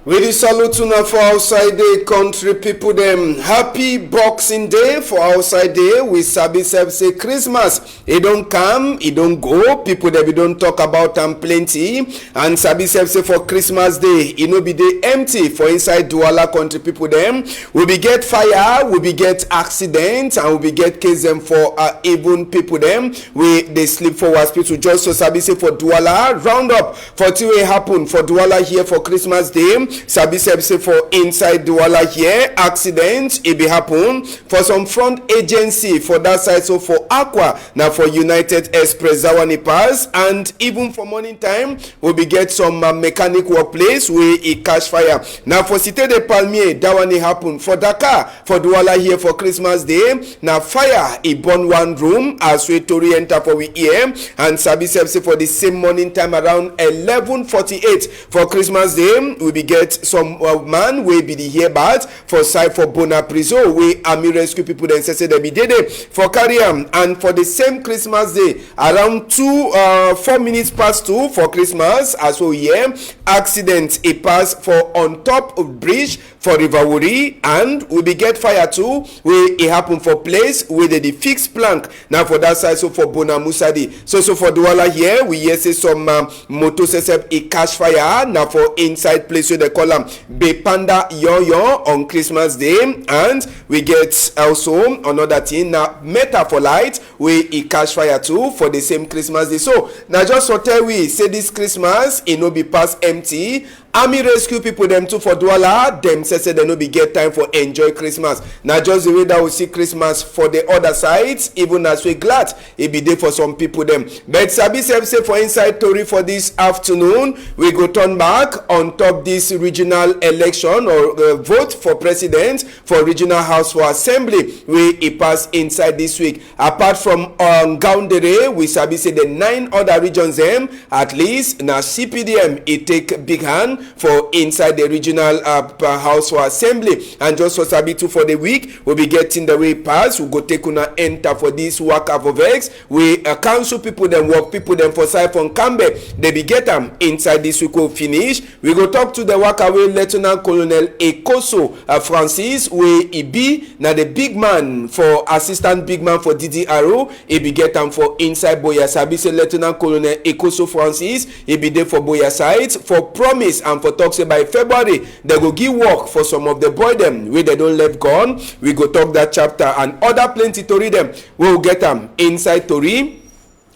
We salute tuna for outside the country people them. Happy Boxing Day for outside day. We sabi say Christmas. It don't come, it don't go. People that we don't talk about them plenty. And sabi say for Christmas Day, it no be day empty for inside Douala country people them. We be get fire, we be get accident, and we be get case them for even people them. We they sleep for hospital just so sabi say for Douala round up for till happen for Douala here for Christmas Day. Sabi say for inside Douala here, accident it be happen for some front agency for that side. So for Aqua now for United Express Zawani Pass, and even for morning time we be get some mechanic workplace where it catch fire. Now for Cité de Palmier that one happen for Dakar for Douala here for Christmas Day. Now fire it burn one room as we to enter for we here, and Sabi say for the same morning time around 11:48 for Christmas Day we be get some man wey be the here bad for side for Bona Priso wey army rescue people then say they be dead for carry am. And for the same Christmas Day around 4 minutes past 2 for Christmas as well here accident a pass for on top of bridge for River Wuri, and we be get fire too where it happen for place where they fix plank now for that side. So for Bona Musadi so for Douala here we hear say some motor say a catch fire now for inside place where they call them Bepanda Yon on Christmas Day. And we get also another thing now Meta for light where it catch fire too for the same Christmas Day. So now just for tell we say this Christmas it no be pass empty. Army rescue people them too for Douala them say they no be get time for enjoy Christmas. Now just the way that we see Christmas for the other sides, even as we glad it be there for some people them. But Sabi say for inside Tori for this afternoon we go turn back on top this regional election or vote for president for regional house for assembly where it pass inside this week. Apart from Gaundere, we Sabi say the 9 other regions them at least now CPDM it take big hand for inside the regional house for assembly. And just for Sabi too for the week we'll be getting the way pass. We go take una enter for this work of vex we council people them work people them for side from Cambe they be get them inside this week will finish. We go talk to the work away Lieutenant Colonel Ekoso Francis where he be now the big man for assistant big man for DDRO. He be get them for inside Boya Sabi say Lieutenant Colonel Ekoso Francis he be there for Boya side for promise and for talk say by February they go give work for some of the boy them where they don't left gone. We go talk that chapter and other plenty to read them. We will get them inside Tori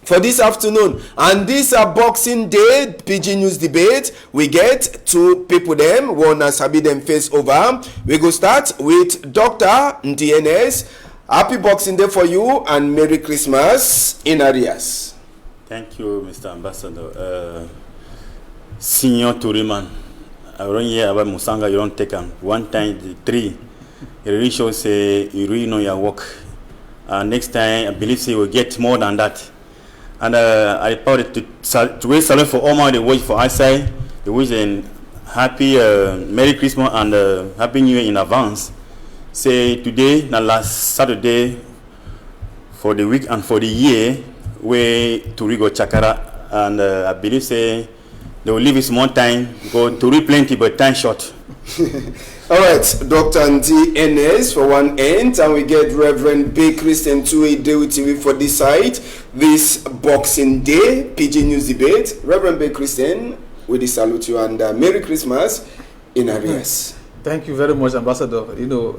for this afternoon. And this Boxing Day PG News debate we get two people them one as Sabi them face over. We go start with Dr. DNS. Happy Boxing Day for you and Merry Christmas in arrears. Thank you, Mr. Ambassador. Senior Turiman, around here about Musanga, you don't take them 1 time 3. It really shows say you really know your work. Next time, I believe say you will get more than that. And I thought to raise salute for all my the watch for outside. The wish and happy Merry Christmas and Happy New Year in advance. Say today, na last Saturday for the week and for the year, we to Rigo Chakara, and I believe say they will leave it small time, go to read plenty, but time short. All right, Dr. DNS for one end, and we get Reverend B. Christian to a day with TV for this side. This Boxing Day PG News debate. Reverend B. Christian, we salute you and Merry Christmas in arrears. Thank you very much, Ambassador. You know,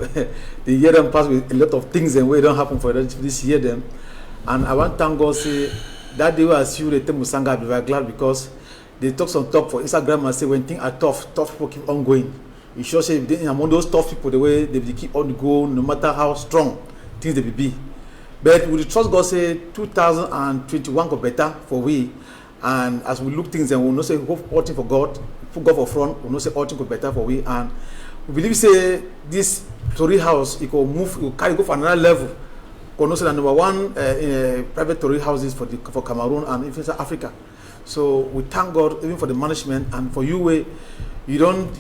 the year then passed with a lot of things and we don't happen for this year then. And I want to thank God say that day was you the Musanga, I'll be very glad because they talk some talk for Instagram and say when things are tough people keep on going. You sure say among those tough people the way they keep on going no matter how strong things they will be. But we trust God say 2021 go better for we, and as we look things and we know say hope all things for God, put God for front, we know say all things go better for we, and we believe say this Tory house it will move, it will carry go for another level. We know say the number 1 private Tory houses for Cameroon and even South Africa. So we thank God even for the management and for you where you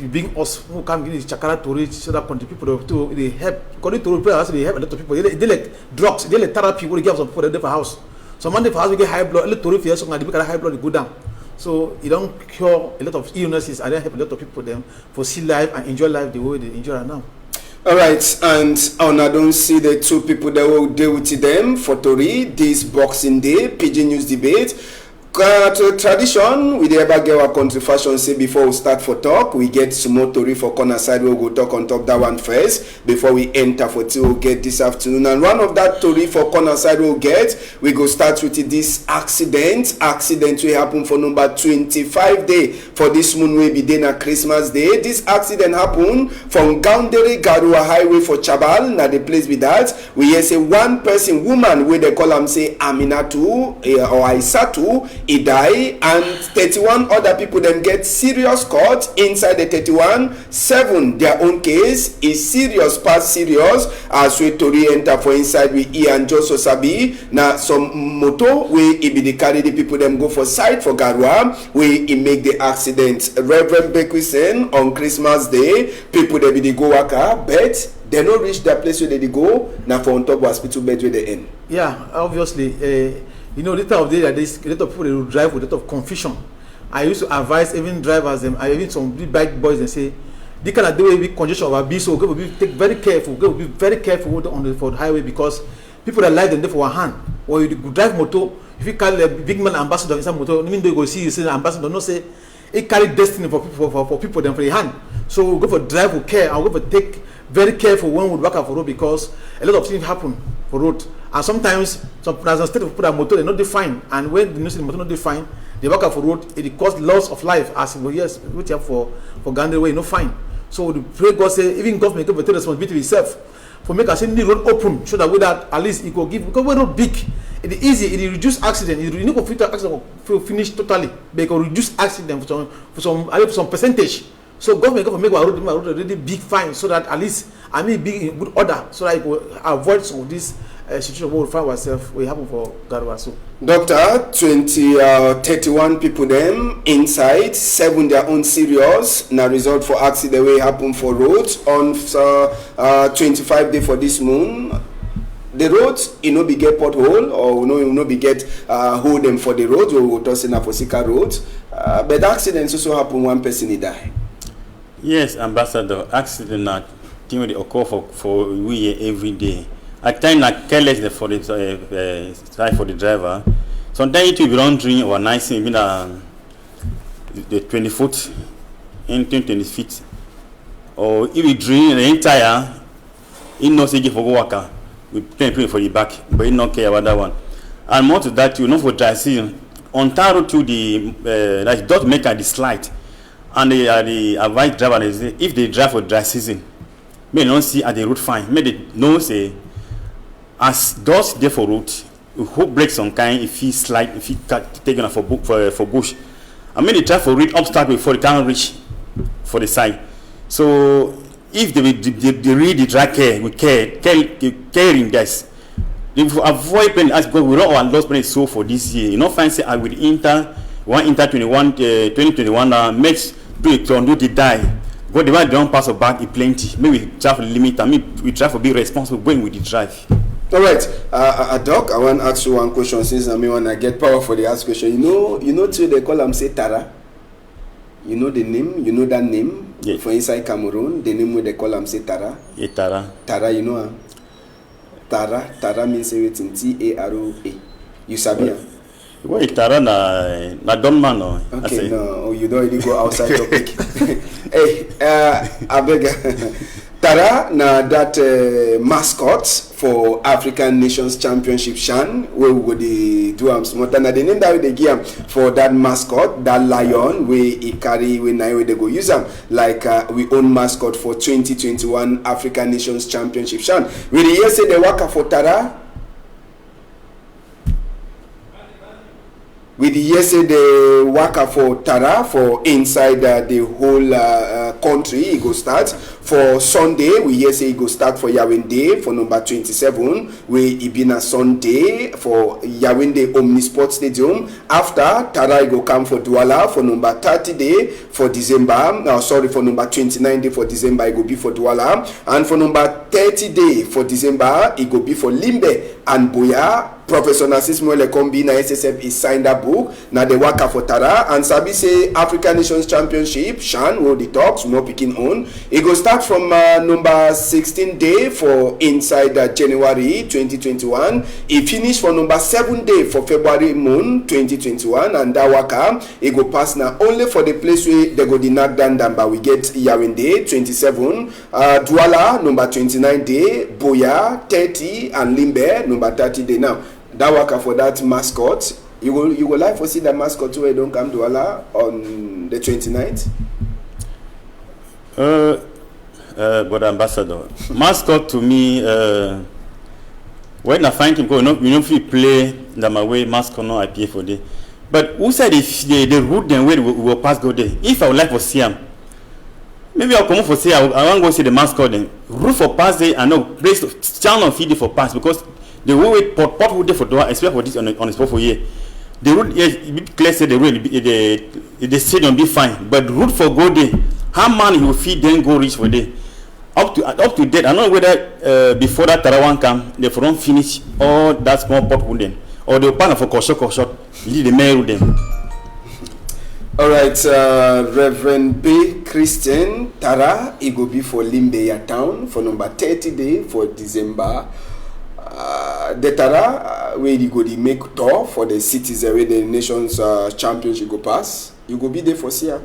bring us who come in Chakara to reach so that country people to they help. According to people, they help a lot of people. They like drugs, they like therapy. We give some people for house. So Monday for house we get high blood. Let Tory fear so they get high blood go down. So it don't cure a lot of illnesses. I don't help a lot of people them for see life and enjoy life the way they enjoy it now. All right, and I don't see the two people that will deal with them for Tori this Boxing Day Pidgin News debate. To tradition, we never get our country fashion say before we start for talk, we get some more Tori for corner side. We'll go talk on top that one first before we enter for two we'll get this afternoon. And one of that Tori for corner side we'll get, we go start with this accident. Accident will happen for number 25 day for this moon will be then a Christmas day. This accident happened from Gaundere Garua Highway for Chabal. Now the place with that, we hear say one person, woman, where they call them say Aminatu or Aisatu. He die, and 31 other people then get serious caught inside the 31. 7 their own case is serious past serious as we Tori enter for inside with Ian Joso Sabi. Now some moto we be the carry the people them go for side for Garua we make the accident. Reverend Bekwisen on Christmas Day people they be the go waka but they don't reach that place where they go now for on top of hospital bed where they end. Yeah, obviously. You know, later of the day, there's a lot of people who drive with a lot of confusion. I used to advise even drivers, even some big bike boys, and say, they cannot do with congestion of abuse, so go be take very careful. Go be very careful on the highway because people that lie them there for one hand. Or you drive motor, if you call a big man ambassador inside motor, even though you go see you say ambassador, no say it carry destiny for people them for the hand. So we go for drive with care and we go for take very careful when we work out for road because a lot of things happen for road. And sometimes some state of put a motor they not define, and when the motor not define, they work out for road, it cause loss of life as well. Yes, which have for Gandhi way no fine. So the pray God say even government give take responsibility itself for make us say the road open so that way that at least it go give because we're not big. It is easy, it reduce accident, it you know filter accident finish totally, but it can reduce accident for some percentage. So government go make our road already big fine so that at least be in good order so that it will avoid some of this situation where we find ourselves we happen for Garwasu. Doctor, 31 people them inside, 7 their own serious. Now result for accident way happen for roads on 25 day for this moon. The roads, you know, be get pothole or you know be get hold them for the roads or we'll toss in for Sika roads. But accidents also happen, one person he die. Yes, Ambassador, accident that thing they occur for we every day. At times, like carelessness for the driver. Sometimes it will be laundering or nice thing, the 20 foot, 20 feet, or if you drink the entire, he knows he give for worker. We pay for the back, but he don't care about that one. And more to that, you know, for dry season, on Taro to the like dot maker the slide, and the advice driver is if they drive for dry season, may not see at the road fine, may they know say. As does there for route, who breaks some kind if he slide, if he taken for bush. I mean they try for reach obstacle before they can't reach for the side. So if they read the drag care with caring this, they avoid paying as because we don't want lost money so for this year. You know, fancy I will enter 2021 makes people do the die. But the one don't pass back is plenty. Maybe we try for limit. I mean we try for be responsible when we the drive. All right, Doc, I want to ask you one question since I want to get power for the ask question. You know, too, they call them say Tara. You know the name, you know that name for inside Cameroon. The name where they call them say Tara. Yeah, Tara. Tara, you know, Tara means everything. T-A-R-O-A. You sabi? Well, Tara na don't man no. Okay, no, you don't really go outside topic. Hey, I beg. Tara na that mascot for African Nations Championship Shan where we go do am small. Na the name that they give am for that mascot, that lion where he carry when they go use am like we own mascot for 2021 African Nations Championship Shan. We the year say they work for Tara. With the yesterday worker for Tara for inside the whole country, he go start For Sunday, we hear say e go start for Yawende for number 27, where e be na Sunday for Yawende Omnisport Stadium. After, Tara go come for Douala for number 30 day for December. For number 29 day for December, it go be for Douala. And for number 30 day for December, it go be for Limbe and Boya. Professor Narcis Moele Kombi na SSF is signed that book. Now the waka for Tara and Sabi say African Nations Championship, Shan will the talks, more picking on. It go start from number 16 day for inside January 2021. It finish for number 7 day for February moon 2021. And that waka, it go pass now only for the place where they go the knock down, but we get Yawende 27, Douala number 29 day, Boya 30, and Limbe number 30 day. Now that waka for that mascot, you will like for see that mascot where don't come to Allah on the 29th. But ambassador, mascot to me, when I find him go, you know if you play that my way mascot no appear for day. But who said if the route then where we will pass go there? If I would like for see him, maybe I'll come for see. I want to go see the mascot then. Route for pass there and no place channel feed for pass because. The way pot would for door, especially for this on the spot for year. The route, yes, clear say the road, the stadium be fine, but route for go there, how man he will feed then go reach for there. Up to that, I don't know whether before that Tarawan come, they don't finish all that small pot wood then, or they plan for shot, lead the mayor then. All right, Reverend B. Christian Tara, it will be for Limbeya Town for number 30 day for December. The Tara where you go to make tour for the cities where the nations championship go pass. You go be there for Sia.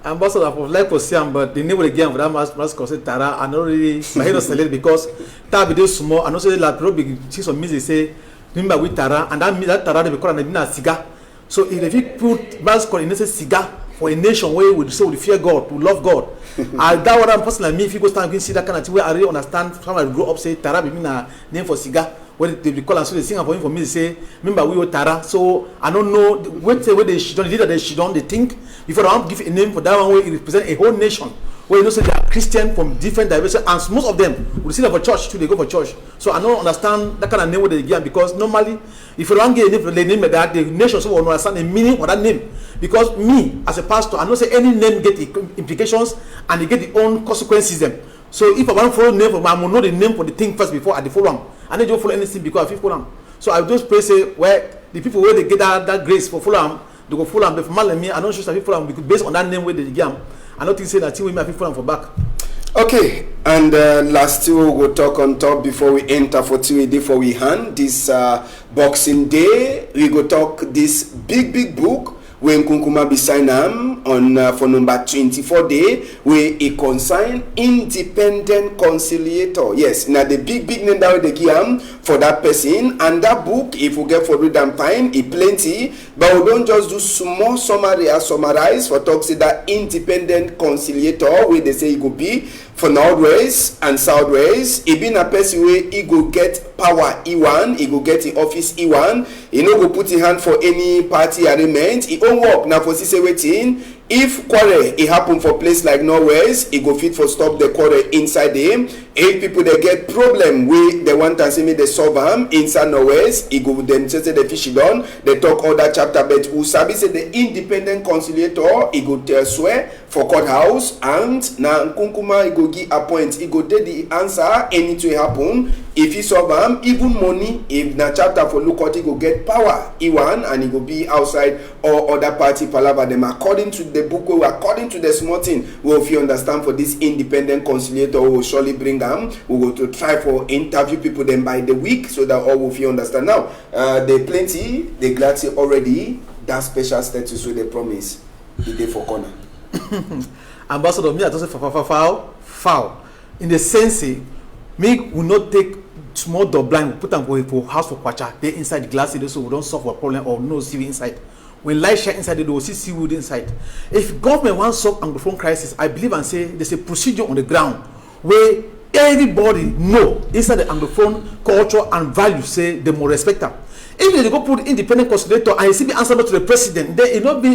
Ambassador, I would like to see him, but the name of the game for that mascot say Tara. I don't really my head select because that video small. I know say like probably see some music say remember with Tara, and that means that Tara they call a cigar. So if you put mascot in a cigar for a nation where we say we fear God, we love God. And that what I'm personally me if you go stand and see that kind of thing where I really understand someone grow up say Tara be mean a name for cigar. When they call and so they sing for him for me they say remember we were Tara. So I don't know what say where they should don't they should don't they think before I want to give a name for that one where it represent a whole nation. Where you know say they are Christian from different diversity and most of them will see that for church too, they go for church. So I don't understand that kind of name what they give because normally if you don't get a name for the name that the nation so will understand the meaning of that name. Because me as a pastor, I know say any name get implications and they get the own consequences them. So if I want to follow name for I will know the name for the thing first before I follow them. I need to follow anything because I follow them. So I just pray say where the people where they get that grace for follow them, they go follow them. But for me, I don't sure that follow them because based on that name where they give them. I don't think say that we may have follow them for back. Okay, and last two we'll talk on top before we enter for 2 day for we hand this Boxing Day. We go talk this big book when Kunkuma be signed on for number 24 day where it consign independent conciliator. Yes, now the big name that they give for that person and that book if we get for read and find it plenty, but we don't just do small summarize for talk say that independent conciliator where they say it could be for Northwest and Southwest. It been a person where he go get power E1, he go get in office E1, he no go put in hand for any party arrangement, he own work now for say waiting. If quarrel it happen for place like Northwest, it go fit for stop the quarrel inside him. If people they get problem with they want to see me they solve them inside Northwest, it go them just say the fish done. They talk all that chapter, but Usabi say the independent conciliator, he go tell swear for courthouse and now Kunkuma he go give appoint, he go take the answer anything happen. If he solve them, even money, if na chapter for look out, he go get power E1 and he go be outside or other party palaver them according to the book according to the small thing well if you understand for this independent conciliator we will surely bring them. We will to try for interview people then by the week so that all of you understand now they plenty they glad say already that special status with they promise the day for corner. Ambassador me I just say foul in the sense me will not take small door blind we put them for house for kwacha they inside the glass so we don't solve a problem or no see inside. When light shine inside, they will see seaweed inside. If government wants to solve Anglophone crisis, I believe and say there's a procedure on the ground where everybody know inside the Anglophone culture and value say they more respect them. If they go put independent conciliator and it still be answerable to the president, then it not be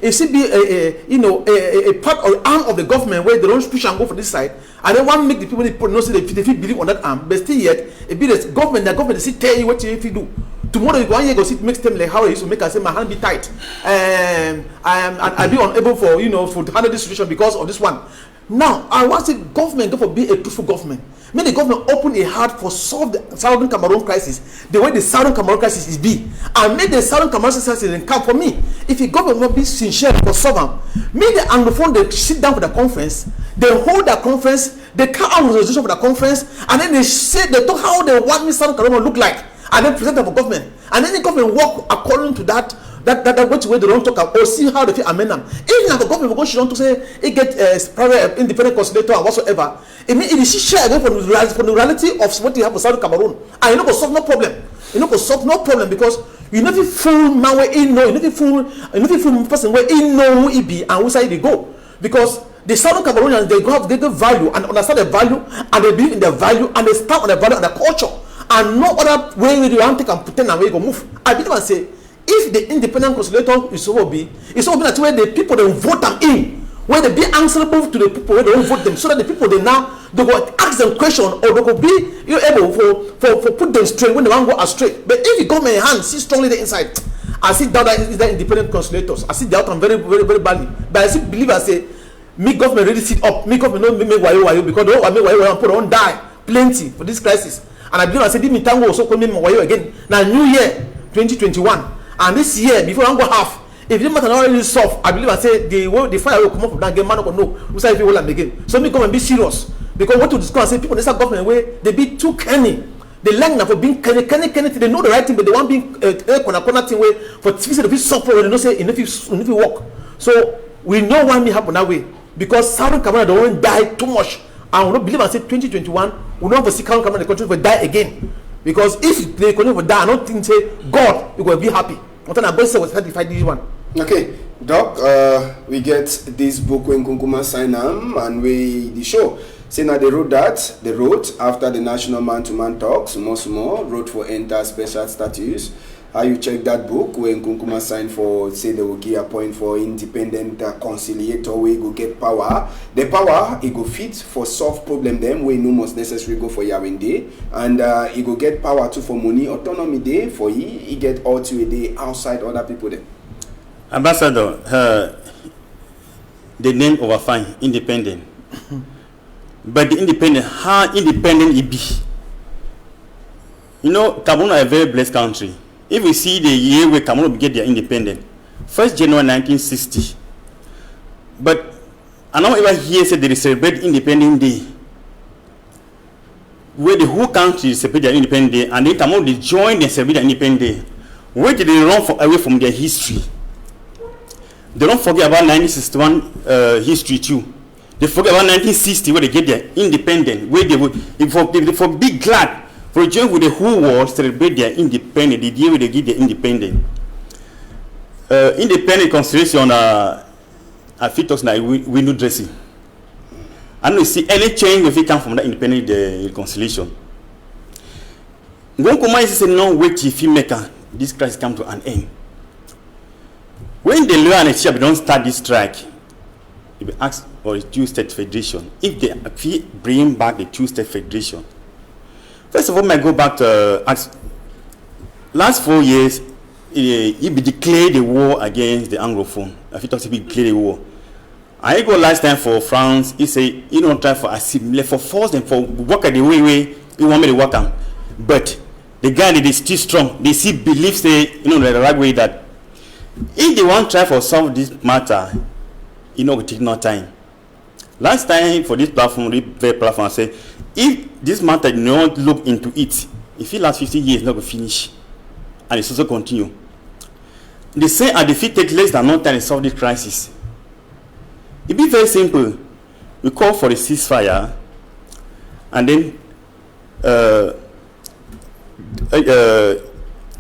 it still be a part or arm of the government where they don't push and go for this side, and then one make the people know say they believe on that arm, but still yet it be the government still tell you what you do. Tomorrow you go and you go sit make them like how I used to make I say my hand be tight, I be unable for to handle this situation because of this one. Now I want the government to be a truthful government. May the government open a heart for solve the Southern Cameroon crisis the way the Southern Cameroon crisis is be, and make the Southern Cameroon crisis in camp for me. If the government will be sincere for solve, may the Anglophone they sit down for the conference, they hold the conference, they come out with a resolution for the conference, and then they talk how they want me Southern Cameroon look like, and then present it for government, and then the government work according to that which way they don't talk about or see how they feel amend them. Even if the government will go to say it get private independent conciliator and whatsoever, it means it is share again from the reality of what you have for Southern Cameroon, and you know go solve no problem. You know go solve no problem because you never fool man where he know, you never fool person where he know who he be and who side they go, because the Southern Cameroonians they get value and understand the value and they believe in the value and they stand on the value and the culture and no other way you want to take and pretend and way you go move. I believe and say, if the independent conciliator is supposed to be that way the people they vote them in, where they be answerable to the people where they don't vote them, so that the people they will ask them question or they will be able for put them straight when they want to go astray. But if you government hand see strongly the inside, I see that is the independent conciliators. I see the outcome very very very badly. But I still believe I say, me government really sit up, me government don't make wayo because they don't make wayo and put on die plenty for this crisis. And I believe I say this Mitango also come in wayo again. Now New Year 2021. And this year, before I go half, if the matter not really solved, I believe I say the fire will come up from that game, man will know who say if you will again. So me come and be serious. Because what to discuss, say people in this government way, they be too canny. They learn for being canny, they know the right thing, but they want being corner thing way for to be soft they don't say if you work. So we know why me happen that way. Because Southern Cameroon don't die too much. And we don't believe I say 2021, we don't have to see Southern Cameroon the country will die again. Because if they continue to die, I don't think say God will be happy. This one. Okay, Doc, we get this book when Nkunkuma sign and the show. Say now they wrote after the national man-to-man talks, Sumo wrote for enter special status. How you check that book when Nkunkuma signed for, say they will give a point for independent conciliator where you go get power. The power, it go fit for solve problem them where no most necessary go for Yawende. And it go get power too for money, autonomy day for he get all to a day outside other people there. Ambassador, the name over fine, independent. But the independent, how independent it be? You know, Cameroon is a very blessed country. If we see the year where Cameroon get their independence, 1st January 1960. But I don't ever hear say they celebrate Independence Day, where the whole country celebrate their Independence Day, and then Cameroon they join and celebrate their Independence Day. Where did they run away from their history? They don't forget about 1961 history too. They forget about 1960 where they get their independence, where they would for be glad. For join with the whole world celebrate their independence, the day where they get their independence. Independent consideration I feel talks like window dressing. I don't see any change if it come from that independent reconciliation. Nkunkuma is saying no wait if you make this crisis come to an end. When the lawyer and the teacher don't start this strike, it be asked for a two-state federation. If they bring back the two-state federation, first of all, I go back to last 4 years. He be declared the war against the Anglophone. I think he declared the war. I go last time for France. He say he don't try for assimilate, for force them for work at the way he want me to work on. But the guy that is still strong. They see believe say the right way that if they want to try for solve this matter, it will take no time. Last time for this platform, I say if this matter not look into it, if it last 50 years, not going to finish, and it's also continue. They say a defeat take less than no time to solve this crisis. It be very simple. We call for a ceasefire, and then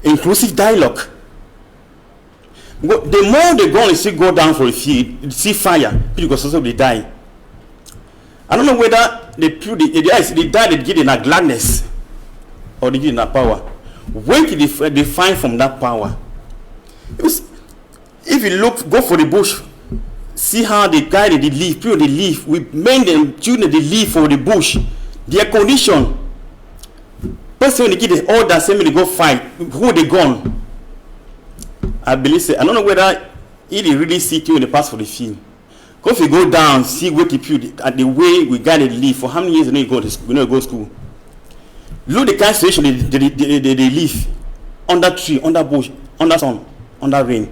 inclusive dialogue. The more they go and see go down for a ceasefire, people also will die. I don't know whether they die, they give in a gladness or they give in a power. when did they define from that power? If you look, go for the bush, see how the guy they live, people they live, we men and children they live for the bush, their condition. Person when they get the order, same they go fight, who they gone? I believe say, I don't know whether he really see you in the past for the film. Because if you go down, see where the people at the way we got to live for how many years you go to school, go school. Look the kind of situation they live under tree, under bush, under sun, under rain.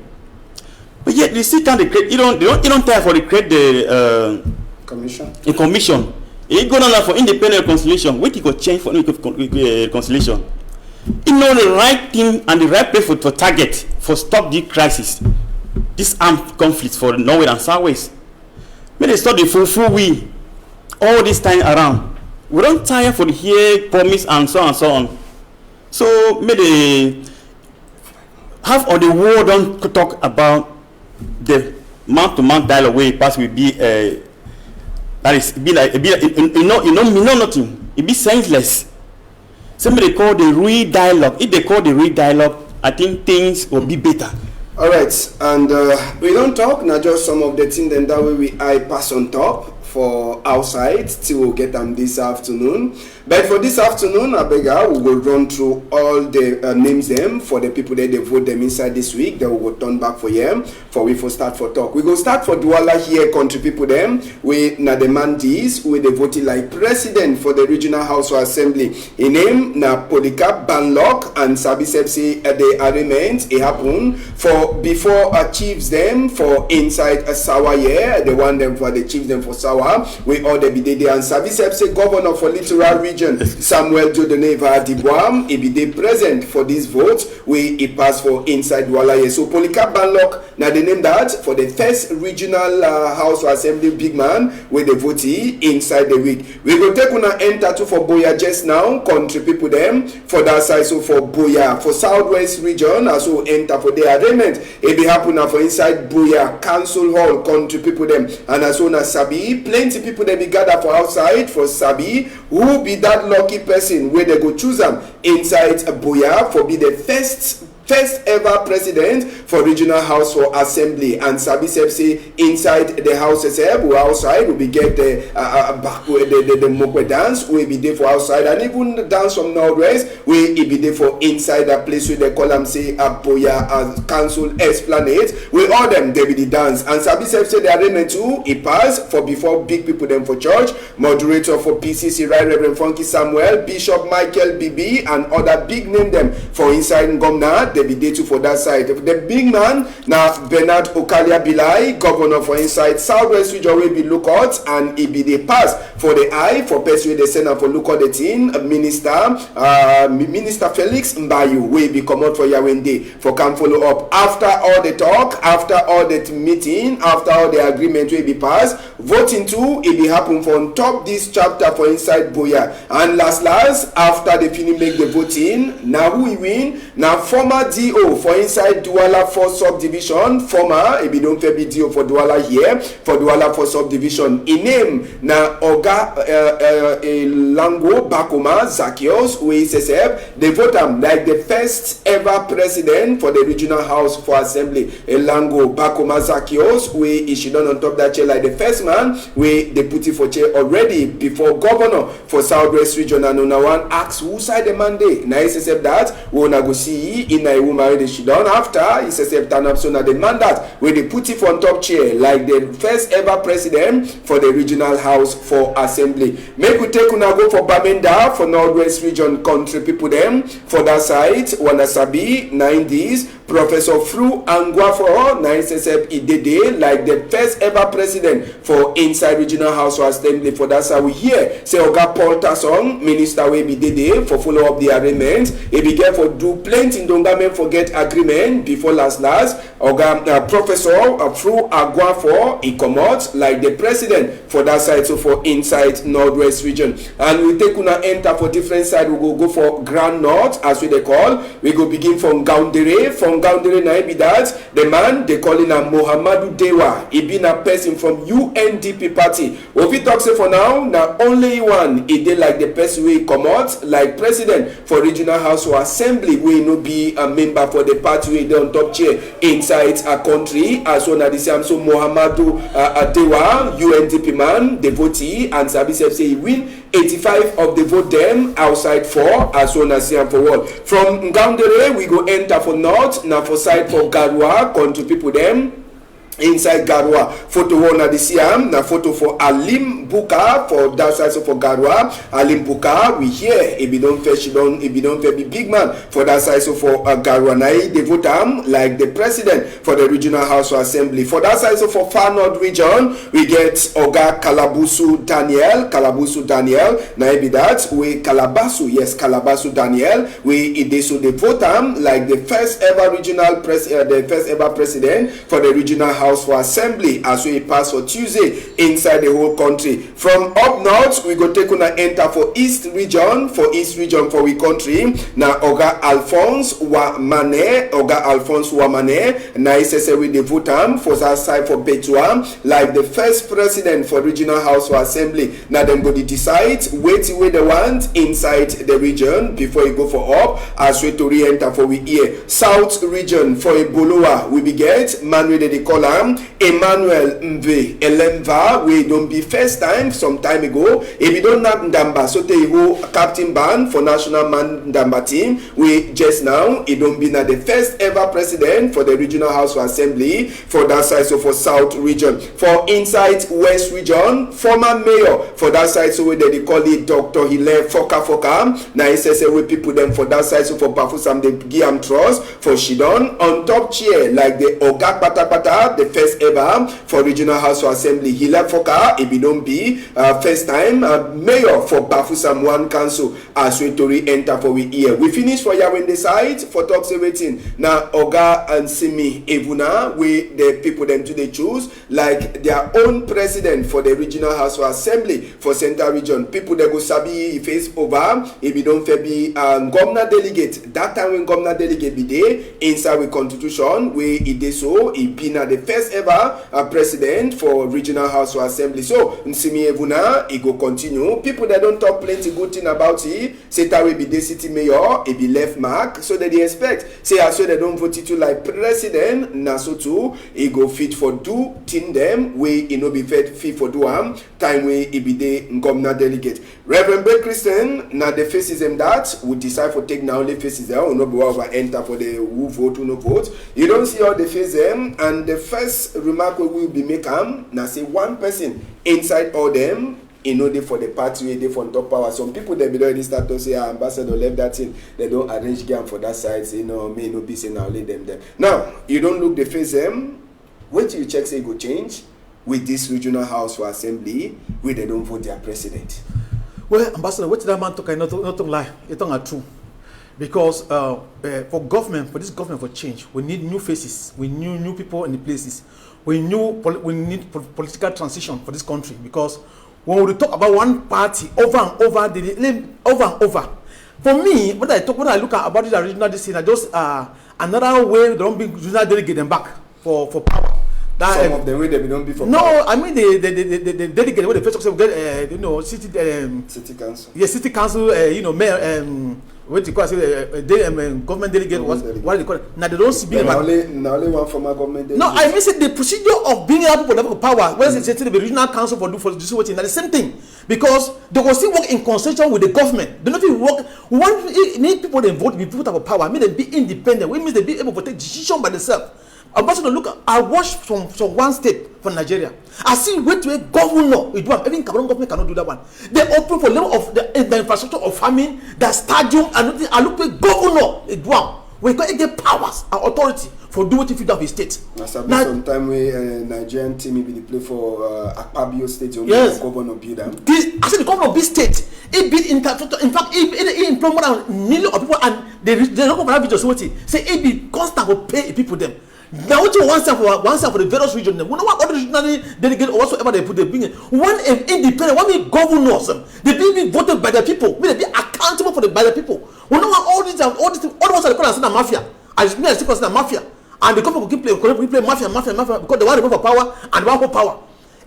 But yet they sit down, they don't tell for the create the Commission. A commission. He go down for independent reconciliation. Wait, he go change for reconciliation. You know the right thing and the right place for target for stop the crisis, this armed conflict for Norway and Southwest. May they stop the full we all this time around. We don't tire for the here promise and so on. So may they have on the world don't talk about the mouth-to-mouth dialogue where it pass will be that is be like you know nothing. It be senseless. Somebody call the real dialogue. If they call the real dialogue, I think things will be better. All right, and we don't talk now. Just some of the things. Then that way I pass on top for outside till we'll get them this afternoon. But for this afternoon, I beg we will run through all the names them for the people that they vote them inside this week. Then we will turn back for them for we for start for talk. We go start for Douala here, country people them. We na demand this we they voted like president for the regional house or assembly. In name na Polycarp Banlock and Sabi say the arrangement it happen for before achieves them for inside a Sawa year. They want them for the chiefs them for Sawa. We all the be there and Sabi say governor for Littoral region. Samuel Jodoneva Diboam, he be the present for this vote where he passed for inside Douala. So Polycarp Banlock, now they name that for the first regional house or assembly big man where they vote inside the week. We go take una enter to for Boya just now, country people them for that side. So for Boya, for Southwest region, also enter for the arrangement. It be happen now for inside Boya Council Hall, country people them, and as soon as Sabi, plenty people they be gather for outside for Sabi, who be that lucky person where they go choose them inside Boya for be the first ever president for regional house for assembly. And Sabi say inside the house we outside we be get the Mokwe dance we be there for outside, and even the dance from Northwest we be there for inside that place where they call them say Boya Council Esplanade. We all them they be the dance. And Sabi say the arrangement too it pass for before big people them for church, moderator for PCC Right Reverend Funky Samuel, Bishop Michael BB and other big name them for inside Ngomna. They be there too for that side. The big man now Bernard Okalia Bilai, governor for inside Southwest region will be lookout, and he be the pass for the eye for person the center for lookout the team minister Felix Mbayu will be come out for Yawende for come follow up after all the talk, after all the meeting, after all the agreement will be passed. Voting too it be happen for on top this chapter for inside Boya, and last after the finish make the voting now who we win now former DO for inside Douala 4 subdivision, former it be don't be DO for Douala here for Douala 4 subdivision. In name na Oga Lango Bakoma Zakios who is SSF. They vote him like the first ever president for the regional house for assembly. Lango Bakoma Zakios where he should on top that chair like the first man where they put it for chair already before governor for Southwest region. And no one asks who side the mandate. Now SSF that we wanna go see in a woman they should done after SSF turn up so now the mandate where they put it on top chair like the first ever president for the regional house for assembly. Make we take una go for Bamenda for Northwest region country people them for that side Wanasabi 90s Professor Fru Angwafo na SSF Idede like the first ever president for inside regional house or assembly for that side. We hear say Oga Paul Tasson minister will be Dede for follow up the arrangement. He began for do plenty don't forget agreement before last Professor through Aguafo, he come out like the president for that side, so for inside Northwest region. And we take una enter for different side, we go for Grand North, as we they call. We go begin from Gaundere. From Gaundere, now be that the man they calling a Mohamadu Dewa. He been a person from UNDP party. What we talk say for now only one. He did like the person we come out like president for regional house or assembly. We no be a member for the party we on top chair inside a country. As one of the same, so Mohamadu Dewa, UNDP man, the votee, and Sabisef say he win 85 of the vote them outside for as one as for what. From Ngaundere we go enter for north, now for side for Garua, country people them. Inside Garua, photo one at the Siam, na photo for Alim Buka for that side, so for Garua, Alim Buka, we hear if you don't fetch, if you don't be big man for that side, so for Garua, na they vote like the president for the regional house or assembly. For that side, so for Far North region, we get Oga Kalabusu Daniel, na be that we Kalabasu Daniel, we so they vote like the first ever regional president for the regional house for assembly as we pass for Tuesday inside the whole country. From up north we go take una enter for east region for we country. Now Oga Alphonse Wamane na say we the vote for that side for Betua like the first president for regional house for assembly. Now them go to decide wait where they want inside the region before you go for up as we to re-enter for we here. South region for Eboloa we be get man with the call Emmanuel Mve Elemva, we don't be first time some time ago. If you don't have Ndamba, so they who captain band for national man Ndamba team, we just now it don't be the first ever president for the regional house for assembly for that side, so for South region. For inside West region, former mayor for that side, so we they call it Dr. Hilaire Foka. Now he says we people them for that side, so for Bafusam the Giam Trust for Shidon on top chair like the Oga Pata, the first ever for regional house for assembly. Hilaire Foka, if you don't be first time mayor for Bafusam One Council as we to re-enter for we here. We finish for Yawende side for talks waiting. Now Oga and Simi Evuna, we the people them today choose like their own president for the regional house for assembly for Central region. People they go sabi face over if you don't be governor delegate. That time when governor delegate be there inside with constitution we it is so it be na the first ever president for regional house or assembly. So Nsimi Evuna he go continue. People that don't talk plenty good thing about it say that will be the city mayor it be left mark so that they expect say as so they don't vote it to like president na so too he go fit for do thing them we he no be fit for do time we he be the governor delegate. Reverend Bay Christian na the faces them that would decide for take now only faces there will not be over enter for the who vote who no vote. You don't see all the faces them and the first remark we will be make now say one person inside all them in order for the party they for top power. Some people they be already start to say ambassador left that thing they don't arrange game for that side say no may no be say now let them there. Now you don't look the face them wait till you check say go change with this regional house for assembly where they don't vote their president. Well, ambassador, what that man talk not lie, it's not true. Because for government, for this government for change, we need new faces, we need new people in the places, we need political transition for this country. Because when we talk about one party over and over, for me, when I look at about this regional decision, I just another way they don't be regional delegate them back for power. That some of the way they don't be for no, power. I mean the delegate when the first get city council. Yeah, city council. Mayor. What do you call it? Government delegate. What do they call it? Now they don't see being only one former government delegate. No, I mean the procedure of bringing up people of power. When they say the regional council for this whole thing, the same thing because they will still work in consultation with the government. They don't even work. We need people that vote. People that have power. Mean they be independent. We mean they be able to take decision by themselves. Ambassador, look, I watched from one state from Nigeria. I see wait to a governor. Even Cameroon government cannot do that one. They open for level of the infrastructure of farming, the stadium, and I look at governor. We can get powers and authority for do what if you have a state. Now, sometime we Nigerian team will play for Akpabio State. Yes. Governor build them. I said the governor of this state. It built infrastructure. In fact, it employed more than millions of people, and the local government just say it be constant to pay people them. Now what you one side for the various regions. We know what other regional delegate or whatsoever they put, they bring in. One independent, one mean governors. They be voted by the people. They be accountable by the people. We know what all the ones that they call us mafia. As me, I still consider mafia. And the government will play mafia because they want to go for power and they want for power.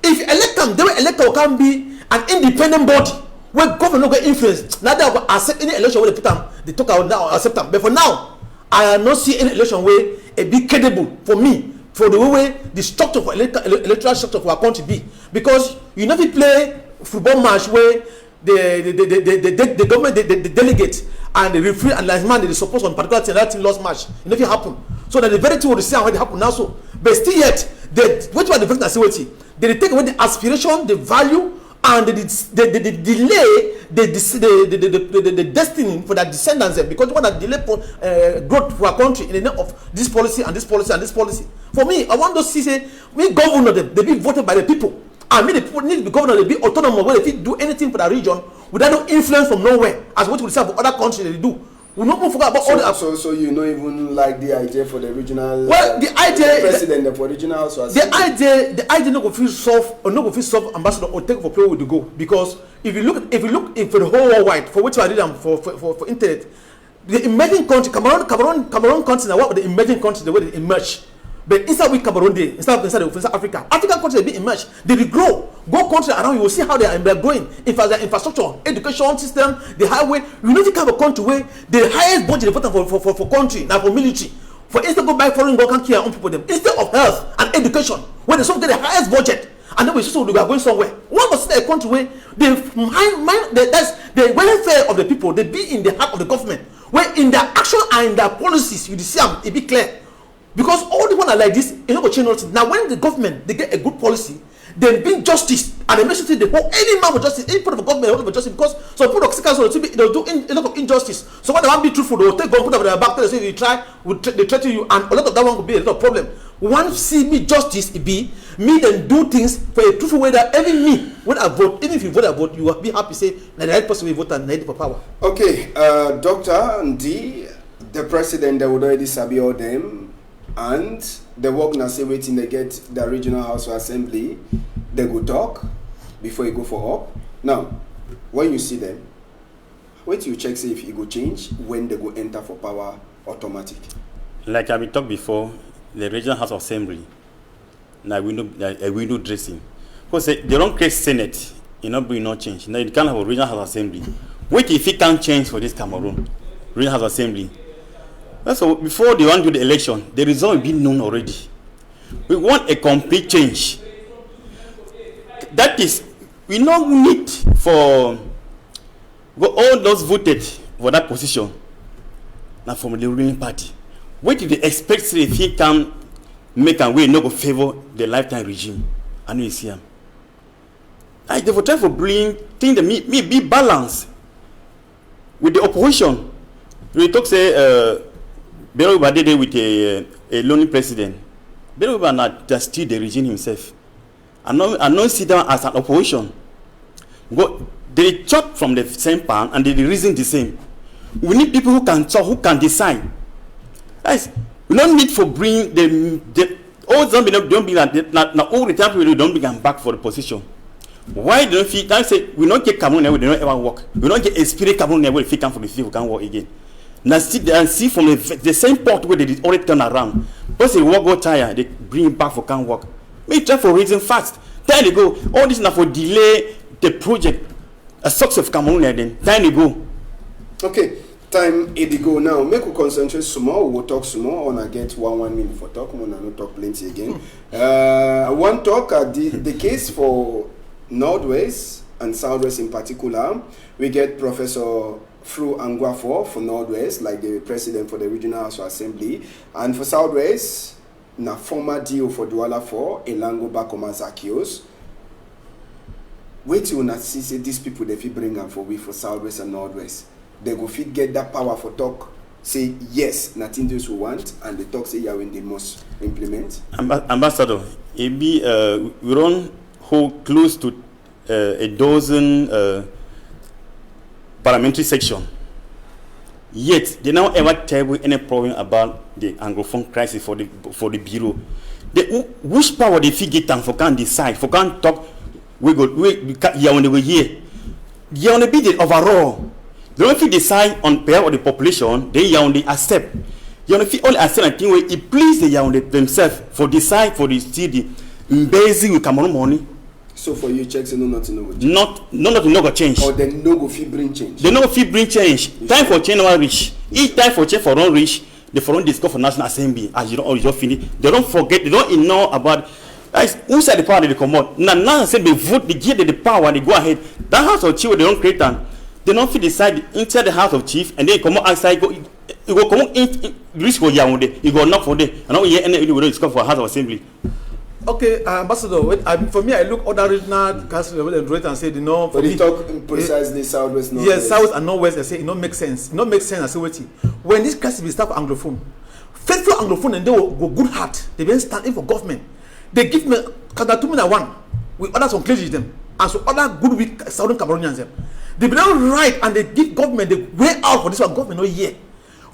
If elect them, they will elect or can be an independent body where government will get influence. Now they will accept any election where they put them, they talk out now accept them. But for now, I am not see any election where it be credible for me, for the way the structure for electoral structure for our country be. Because you never play football match where the government, the delegate and the referee and linesman they support on particular team, that team lost match. It never happen. So that the very thing will see how it happen now. So, but still yet, what about the first nationality? They take away the aspiration, the value, and the delay the destiny for their descendants, because one that delay growth for our country in the name of this policy and this policy and this policy. For me, I want to see say we governor them, they be voted by the people, and me the people need to be governor, they be autonomous, where they do anything for the region without no influence from nowhere, as what we see for other countries they do. We not forget about all the. So you know even like the idea for the regional. Well, the idea. The president of original. So the idea not go feel soft or not go feel soft ambassador or take for play with the go, because if you look for the whole worldwide for which I did for internet, the emerging country Cameroon country now what the emerging country the way they emerge. But inside with Cameroon day, inside Africa, African countries they be emerge, they will grow. Go country around, you will see how they are growing. In fact, their infrastructure, education system, the highway. You need to have a country where the highest budget for country, now for military. For instance, go buy foreign go can care on people them instead of health and education, where they some get the highest budget, and then we so we are going somewhere. One must see a country where the welfare of the people, they be in the heart of the government, where in their action and in their policies, you see them, it be clear. Because all the one are like this, you know, change nothing. Now, when the government they get a good policy, they bring justice and they make sure they hold any man with justice, any part of the government hold with justice. Because some people of they'll do a lot of injustice. So when they want to be truthful, they'll take gun, put up their back, they say they threaten you, and a lot of that one will be a lot of problem. One see me justice, it be me then do things for a truthful way that even me when I vote, even if you vote, I vote, you will be happy say that the right person will vote and need for power. Okay, Dr. Ndi, the president that would already sabi all them. And the work now say waiting they get the regional house of assembly, they go talk before you go for up. Now, when you see them, wait till you check say if you go change when they go enter for power automatic. Like I talked before, the regional house of assembly, now a window dressing. Because they don't create Senate, you know, bring no change. Now you can't have a regional house assembly. Wait if it can change for this Cameroon, regional house assembly. So before they want to do the election, the result will be known already. We want a complete change. That is, we no need for all those voted for that position. Now from the ruling party. What do they expect if he can make a way not go favor the lifetime regime? I know you see him. I they will try for bring things that may be balanced with the opposition. We talk say Berouba did it with a lonely president. Berouba not just steal the regime himself. And not sit down as an opposition. They chop from the same pan and they reason the same. We need people who can talk, who can decide. Guys, we don't need for bring the all zombie don't be like now all the time people don't bring back for the position. Why don't you say we don't get Cameroon we don't ever work. We don't get a spirit Cameroon we come from the field we can work again. Now see from the same port where they already turn around. Once they work go tired, they bring it back for can work. Make try for reason fast. Time they go. All this now for delay the project. A success of Cameroon then. Time they go. Okay, time it go now. Make we concentrate small. We'll talk small. On I get one minute for talk. We will not talk plenty again. One talk the case for Northwest and Southwest in particular. We get Professor Fru Angwafo for Northwest, like the president for the regional house assembly, and for Southwest, na former DO for Douala for Elango Bakoma Zakios. Wait till you see these people they fit bring them for Southwest and Northwest. They go fit get that power for talk, say yes, nothing those who want, and they talk say yeah when they must implement. Ambassador, it be we run hold close to a dozen parliamentary section. Yet they never ever tell you any problem about the Anglophone crisis for the bureau. Which power they figure it for can decide, for can talk. We on the way here. You on the be the overall. They don't fit decide on behalf of the population. They only accept. You only only accept and think where it please the themselves for decide for the city. Basically, with Cameroon money. So for you, checks no nothing no go change. Nothing no go change. Or they no go fit bring change. They no go fit bring change. Time for change no reach. Each time for change for don't reach. They for don't discuss for National Assembly as you don't finish. They don't forget. They don't know about. Who said the power they come out? Now say they vote, they give the power, they go ahead. That House of Chief they don't create them. They don't fit decide inside the House of Chief and they come out outside. You go come out in risk for Yaoundé. You go knock for them. And now you any will discuss for House of Assembly. Okay, Ambassador. For me, I look other regional council and say, you know, for me, talk precisely southwest, northwest. Yes, south and northwest. I say it don't make sense. It don't make sense. I say, wait, when this crisis will start for Anglophone, faithful Anglophone and they will go good heart. They will stand in for government. They give me one with others on clergy them and so other good weak Southern Cameroonians them. They be not right and they give government the way out for this one. Government no here.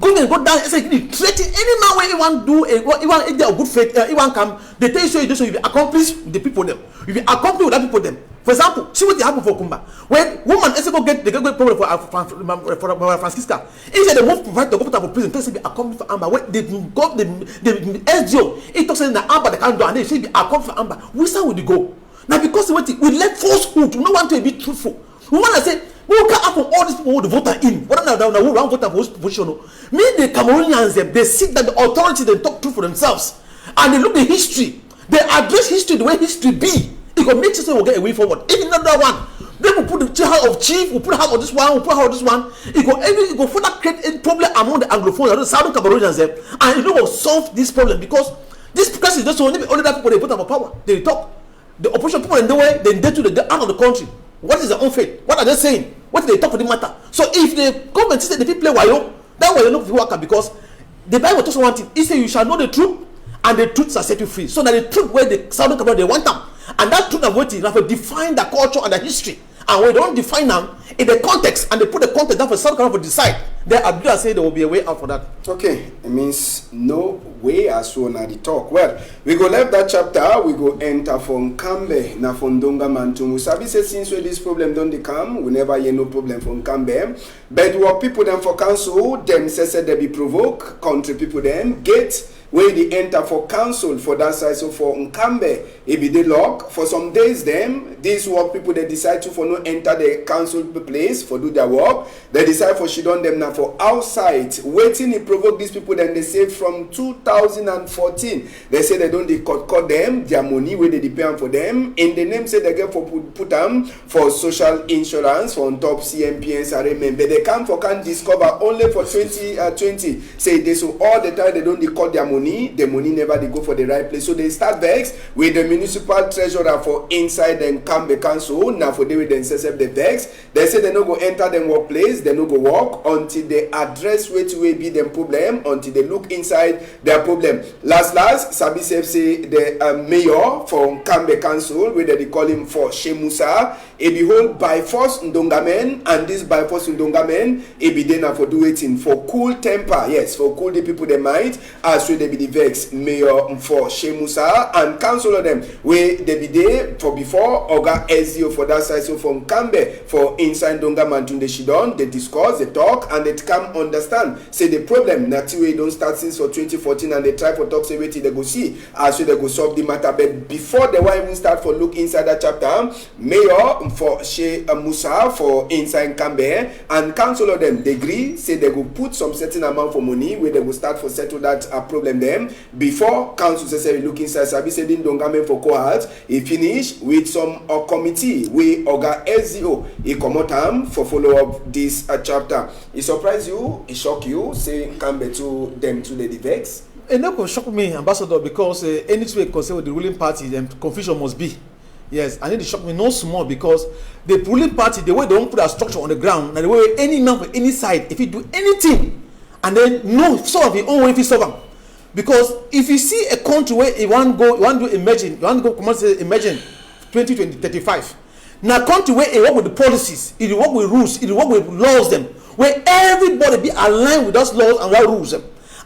Government go down and say threaten any man when you want do you want a good faith you want come they tell you so you will accomplish the people them. You will accomplish with that people them. For example, see what they happen for Kumba. When woman is go get problem for Francisca. He said they won't provide the government for prison. They say be accomplished for Amber. When they got the SGO, it talks saying that Amber they can't do and they say be accomplished for Amber. Which side would you go? Now because we let falsehood, we don't want to be truthful. We want to say we can have all these people who vote in. What now we want vote for position. Me the Cameroonians them they seek that the authorities they talk true for themselves and they look the history. They address history the way history be. It will make sure we'll get away forward. Even another one, they will put the House of Chief, we'll put House of this one, we'll put House of this one. It will further create a problem among the Anglophones, the Southern Cameroonians them, and it will solve this problem because this crisis is just only that people they put up power. They talk. The opposition people in the way, then they to the out of the country. What is their own fate? What are they saying? What do they talk for the matter? So if the government says the people play wayo, that way they look for worker because the Bible tells one thing. It says you shall know the truth, and the truth shall set you free. So that the truth where the Southern Cameroon they want them. And that truth of waiting, have to define the culture and the history. And we don't define them in the context, and they put the context down for South Carolina to decide. Then Abdullah say there will be a way out for that. Okay, it means no way as well now the talk. Well, we go left that chapter, we go enter from Kambe, na from Donga Mantum. Sabi say since we this problem don't come, we never hear no problem from Kambe. But what people them for council, them say they be provoke, country people them get where they enter for council for that side. So for Nkambe, it be the lock. For some days them, these work people they decide to for no enter the council place for do their work. They decide for shidon them now for outside. Waiting it provoke these people then they say from 2014. They say they don't they cut them, their money where they depend for them. In the name say they get for put them for social insurance for on top CMP and SRM. But they come for can discover only for 2020. Say they so all the time they don't they cut their money. The money never they go for the right place. So they start vex with the municipal treasurer for inside and Kambe council. Now for they will then set the vex. They say they no go enter them workplace, they no go work until they address where to be them problem, until they look inside their problem. Last, Sabi Sef say the mayor for Kambe council, where they call him for Shemusa, he behold by force Ndongamen, and this by force Ndongamen, he be then for do it in for cool temper, yes, for cool the people they mind, as well they be the vex mayor for Shemusa and council of them where they be there for before Oga Ezio for that side. So from Kambe for inside Donga Mantunde Shidon, they discuss, they talk, and they come understand. Say the problem that way don't start since for 2014 and they try for talk say wait till they go see as well they go solve the matter. But before they want even start for look inside that chapter, mayor for Shemusa for inside Kambe and council of them they agree say they go put some certain amount for money where they will start for settle that problem them before council say look inside Sabi say din Dongamen for cohort he finish with some committee we Oga SEO he come out for follow up this chapter. It surprise you, it shock you, say Kambe to them to the vex. It not shock me, Ambassador, because any way concerned with the ruling party, then confusion must be. Yes, and it shock me no small because the ruling party, the way they don't put a structure on the ground, and the way any man for any side, if you do anything, and then no solve your own way if you solve them. Because if you see a country where you want to imagine 2035. Now country where it work with the policies, it work with rules, it work with laws them. where everybody be aligned with those laws and rules.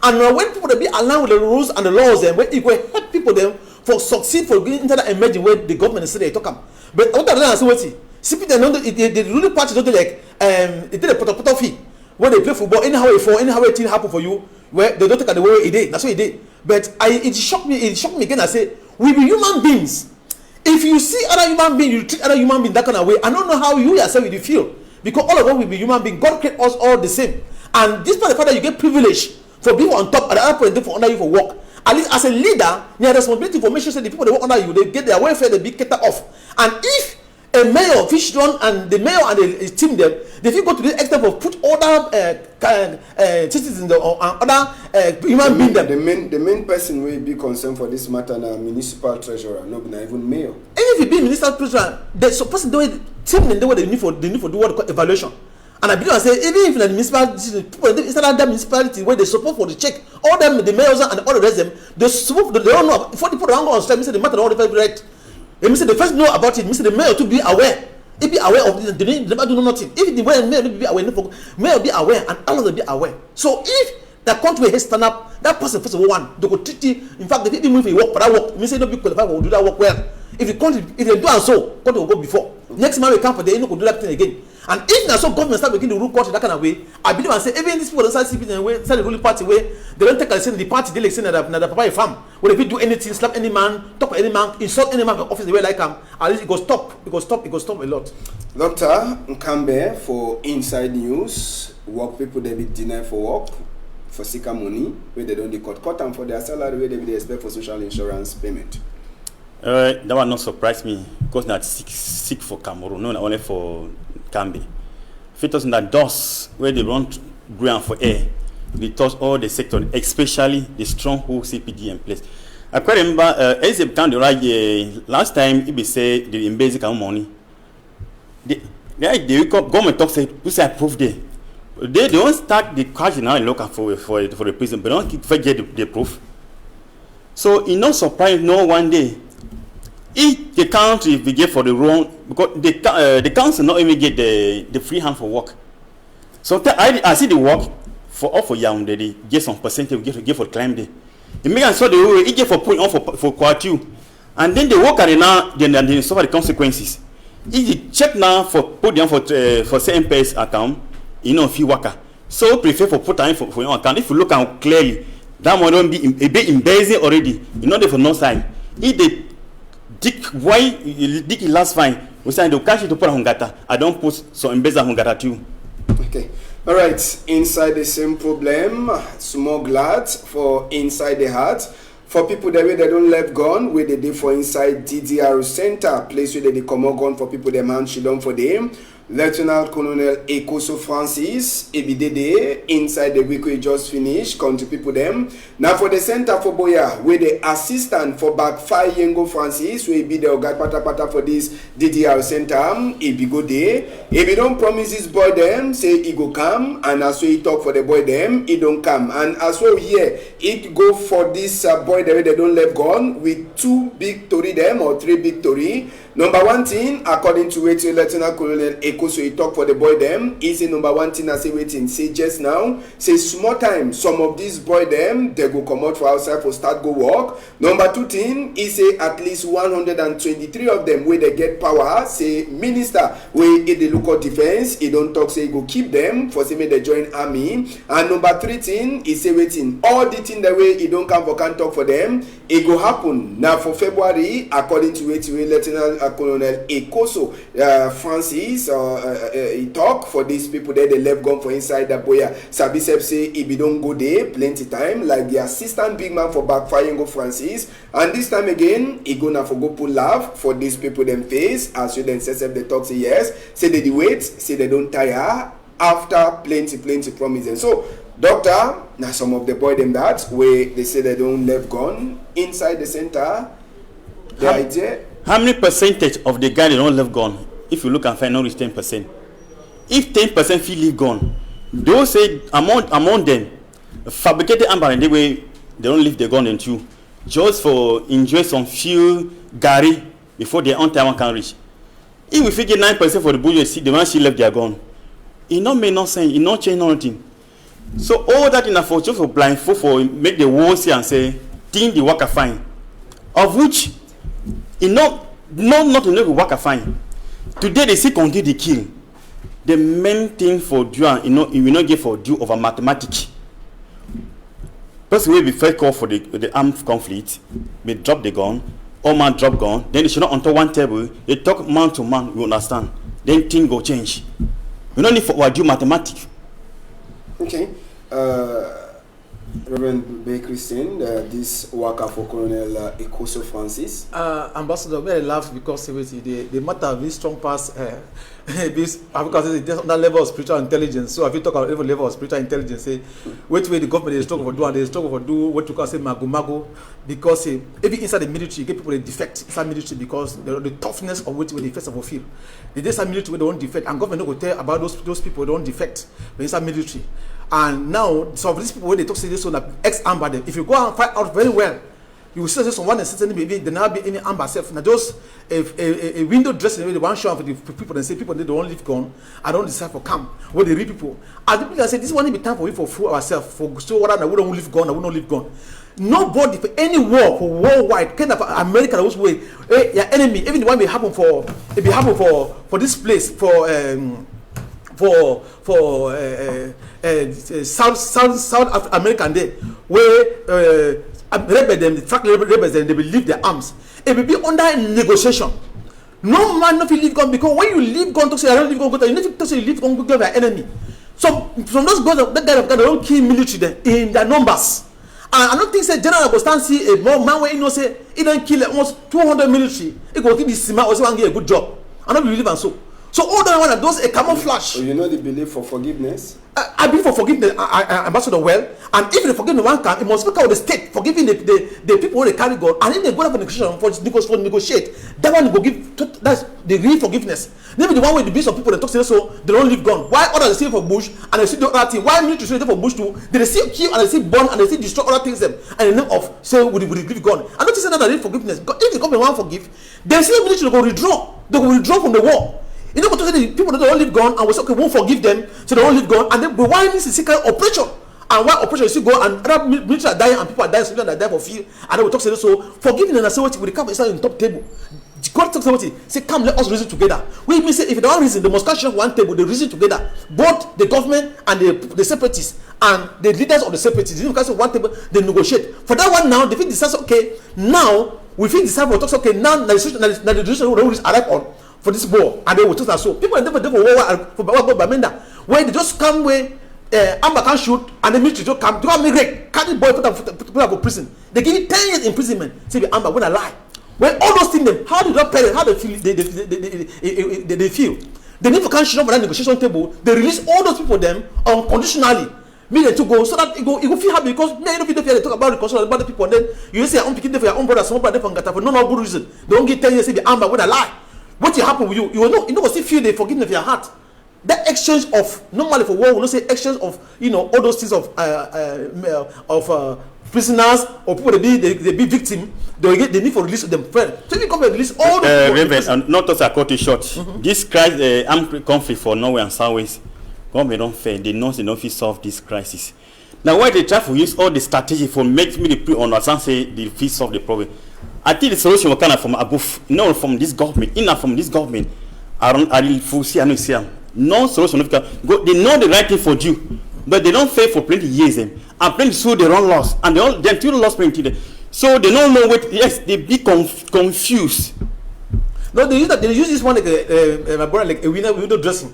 And when people they be aligned with the rules and the laws, when it will help people them for succeed for going into that emerging where the government is saying they talk about. But what I say what see the ruling party don't like it did a pot fee when they play football anyhow it thing happen for you where they don't take the way it did. That's what it did. But it shocked me again. I say we be human beings. If you see other human beings, you treat other human beings that kind of way. I don't know how you yourself will feel because all of us will be human beings. God created us all the same. And this part of the fact that you get privilege for people on top at the other point for under you for work. At least as a leader, you have responsibility for making sure the people that work under you they get their welfare, they be kept off. And if a mayor fish run and the mayor and the team them, they will go to the extent of put other citizens or other human beings them. The main person will be concerned for this matter now municipal treasurer, not even mayor. Even if you be municipal treasurer, they supposed to do it team in the way they need for do what they call evaluation. And I believe I say even if the municipality people instead of that municipality where they support for the check, all them the mayors and all the rest of them, they don't know before the people don't go on strike, say the matter all the right. They say the first know about it, the mayor to be aware. He be aware of it, they never do nothing. If the mayor be aware, mayor be aware and all of them be aware. So if the country has stand up, that person first of all one, they go treat you. In fact, they didn't move for work for that work. Say don't be qualified for do that work well. If the country if they do and so, country will go before. Next man will come for they ain't go do that thing again. And if now so government start making the rule country that kind of way, I believe and say even these people that start sleeping in way, start the ruling party way, they don't take the party they like say that the papa farm. When if you do anything, slap any man, talk any man, insult any man in office the way like him, at least it goes stop a lot. Dr. Nkambe for Inside News, work people they be denied for work for seeker money where they don't cut them for their salary where they expect for social insurance payment. That will not surprise me because not sick for Cameroon, not only for Kambi. Fetus in that doors where they run ground for air, they touch all the sectors, especially the stronghold CPD in place. I quite remember as a time the right last time it be say the in basic money. The government talk say who say approve there. They don't start the cash now in local for the prison, but don't forget the proof. So it not surprise no one day. If the country we get for the wrong, because the council not even get the free hand for work. So I see the work for Yaoundé, they get some percentage we get for climb day. The make sure they get for put on for quartu, and then the worker now then suffer the consequences. If you check now for put them for CMPS account, you know fee worker. So prefer for put time for your account. If you look out clearly, that one don't be a bit embezzling already. You know they for no side. If they dig why dig it last fine. We say the cash to put on gata. I don't put some embezzle on gata too. Okay. All right. Inside the same problem, small glad for inside the heart. For people that way they don't left gun, where they did for inside DDR Center, place where they come out gun for people they man she done for them. Lieutenant Colonel Ekoso Francis, Ebidede, inside the week we just finished, country people them. Now for the Center for Boya, where the assistant for backfire Yengo Francis, will be the Ogat Pata for this DDR Center, he be go there. If he don't promise this boy them, say he go come, and as well he talk for the boy them, he don't come. And as well here, it go for this boy that they don't left gone with 2 big story them or 3 big story. Number one thing, according to waiting Lieutenant Colonel Ekoso, he talk for the boy them. He say number one thing I say waiting. Say just now, say small time. Some of these boy them they go come out for outside for start go work. Number 2 thing, he say at least 123 of them where they get power. Say minister where in the local defense, he don't talk say he go keep them for say may they join army. And number 3 thing, he say waiting all the thing the way he don't come for can't talk for them. It go happen now for February according to waiting Lieutenant Colonel Ekoso Francis he talk for these people there they left gun for inside that boya Sabi Sep say if he don't go there plenty time like the assistant big man for backfiring go Francis and this time again he gonna for go pull laugh for these people them face as you then say they talk say yes say they wait say they don't tire after plenty promises. So doctor now some of the boy them that where they say they don't left gun inside the center the idea. How many percentage of the guy they don't left gone? If you look and find out it's 10%. If 10% feel leave gone, those say among them fabricated amber and the way they don't leave the gun in two, just for enjoy some few gari before their own time can reach. If we figure 9% for the bullshit, see the man she left their gun. it not make no sense, it not change nothing. So all that in a for just for blindfold for make the world see and say, think the worker fine. Of which it not to know the worker fine. Today they see continue the kill. The main thing for due, it will not get for due over mathematics. First way we first call for the armed conflict, we drop the gun, all man drop gun, then they should not onto one table, they talk man to man, you understand. Then things go change. We don't need for due mathematics. Okay. Reverend Bay Christian, this worker for Colonel Ekoso Francis. Ambassador, very laughs because the matter of this strong pass this because there's that level of spiritual intelligence. So if you talk about every level of spiritual intelligence, say which way the government is struggle for do and they struggle for do what you can say mago because even inside the military, you get people that defect inside military because the toughness of which way they first of all feel. The inside military they don't defect, and government don't tell about those people who don't defect inside military. And now, some of these people, when they talk to this one, ex-armor them, if you go and find out very well, you will see this one and certainly maybe there now be any armor self. Now, just a window dressing, the one show for the people and say people they don't live gone, I don't decide for camp, where they read people. And the people say, this one be time for we for fool ourselves, for so what I we don't live gone, I will not live gone. Nobody for any war, for worldwide, kind of America, those way, your enemy, even the one may happen for this place, South American day, where the track rebels they will leave their arms. It will be under negotiation. No man not leave gun because when you leave gun to say I don't leave gun, you need to say you leave gun because of your enemy. So from those guys that guy they don't kill military there in their numbers. And I don't think say general go stand see a man where you know say he don't kill almost 200 military. He go give this Sima or say one get a good job. I don't believe and so. So all that one those a camouflage. You know the belief for forgiveness? I believe for forgiveness, Ambassador well. And if the forgiveness one can, it must be the state forgiving the people who they carry God. And if they go for negotiation for negotiate, that one will give that's the real forgiveness. Maybe the one with the beast of people that talk to so they don't live gone. Why others stay for bush and they see the other thing? Why military stay for bush too? They see kill and they see burn and they see destroy other things them. And in the name of say we live gone. I don't say that they need forgiveness. Because if the government want forgive, then see the military go withdraw. They will withdraw from the war. You know what to say? The people that don't live gone and we say okay, won't forgive them, so they don't live gone. And then but why this is secret operation? And why operation you still go and other military are dying and people are dying, civilians are dying for fear. And then we talk say so forgiving and say what we come inside in top table. God talks about it. Say come let us reason together. We mean say if they don't reason, they must catch up one table, they reason together. Both the government and the separatists and the leaders of the separatists, they catch up one table, they negotiate. For that one now, they think decides okay, now we think decide for talks okay, now the decision will arrive on for this war, and they will talk so. People are never there for war for Bamenda, where they just come where Amber can shoot and the military just come. Do not make carry boy put up for prison. They give you 10 years in imprisonment. Say the Amber when I lie. When all those things them, how do that parents how they feel they feel? They need to come shoot up on that negotiation table. They release all those people them unconditionally. Meaning to go so that it go feel happy because many people they talk about the about the people and then you say I'm picking them for your own brother, some brother from Gata for no good reason. They don't get 10 years say the Amber when I lie. What will happen with you? You will know. You know, still feel the forgiveness of your heart. That exchange of normally for war, we don't say exchange of all those things of prisoners or people they be victim. They need for release of them. So if you come and release all the not to cut it short. This crisis, armed conflict for Norway and Southwest, government don't fail. They know they don't fit solve this crisis. Now why they try to use all the strategy for make me the understand say they fit solve the problem. I think the solution will come from above, not from this government, enough from this government. I will foresee and see no solution. They know the right thing for you, but they don't fail for plenty years. And plenty so they don't lost, and they still lost plenty. So they don't know what. Yes, they be confused. No, they use this one like my brother like a window dressing,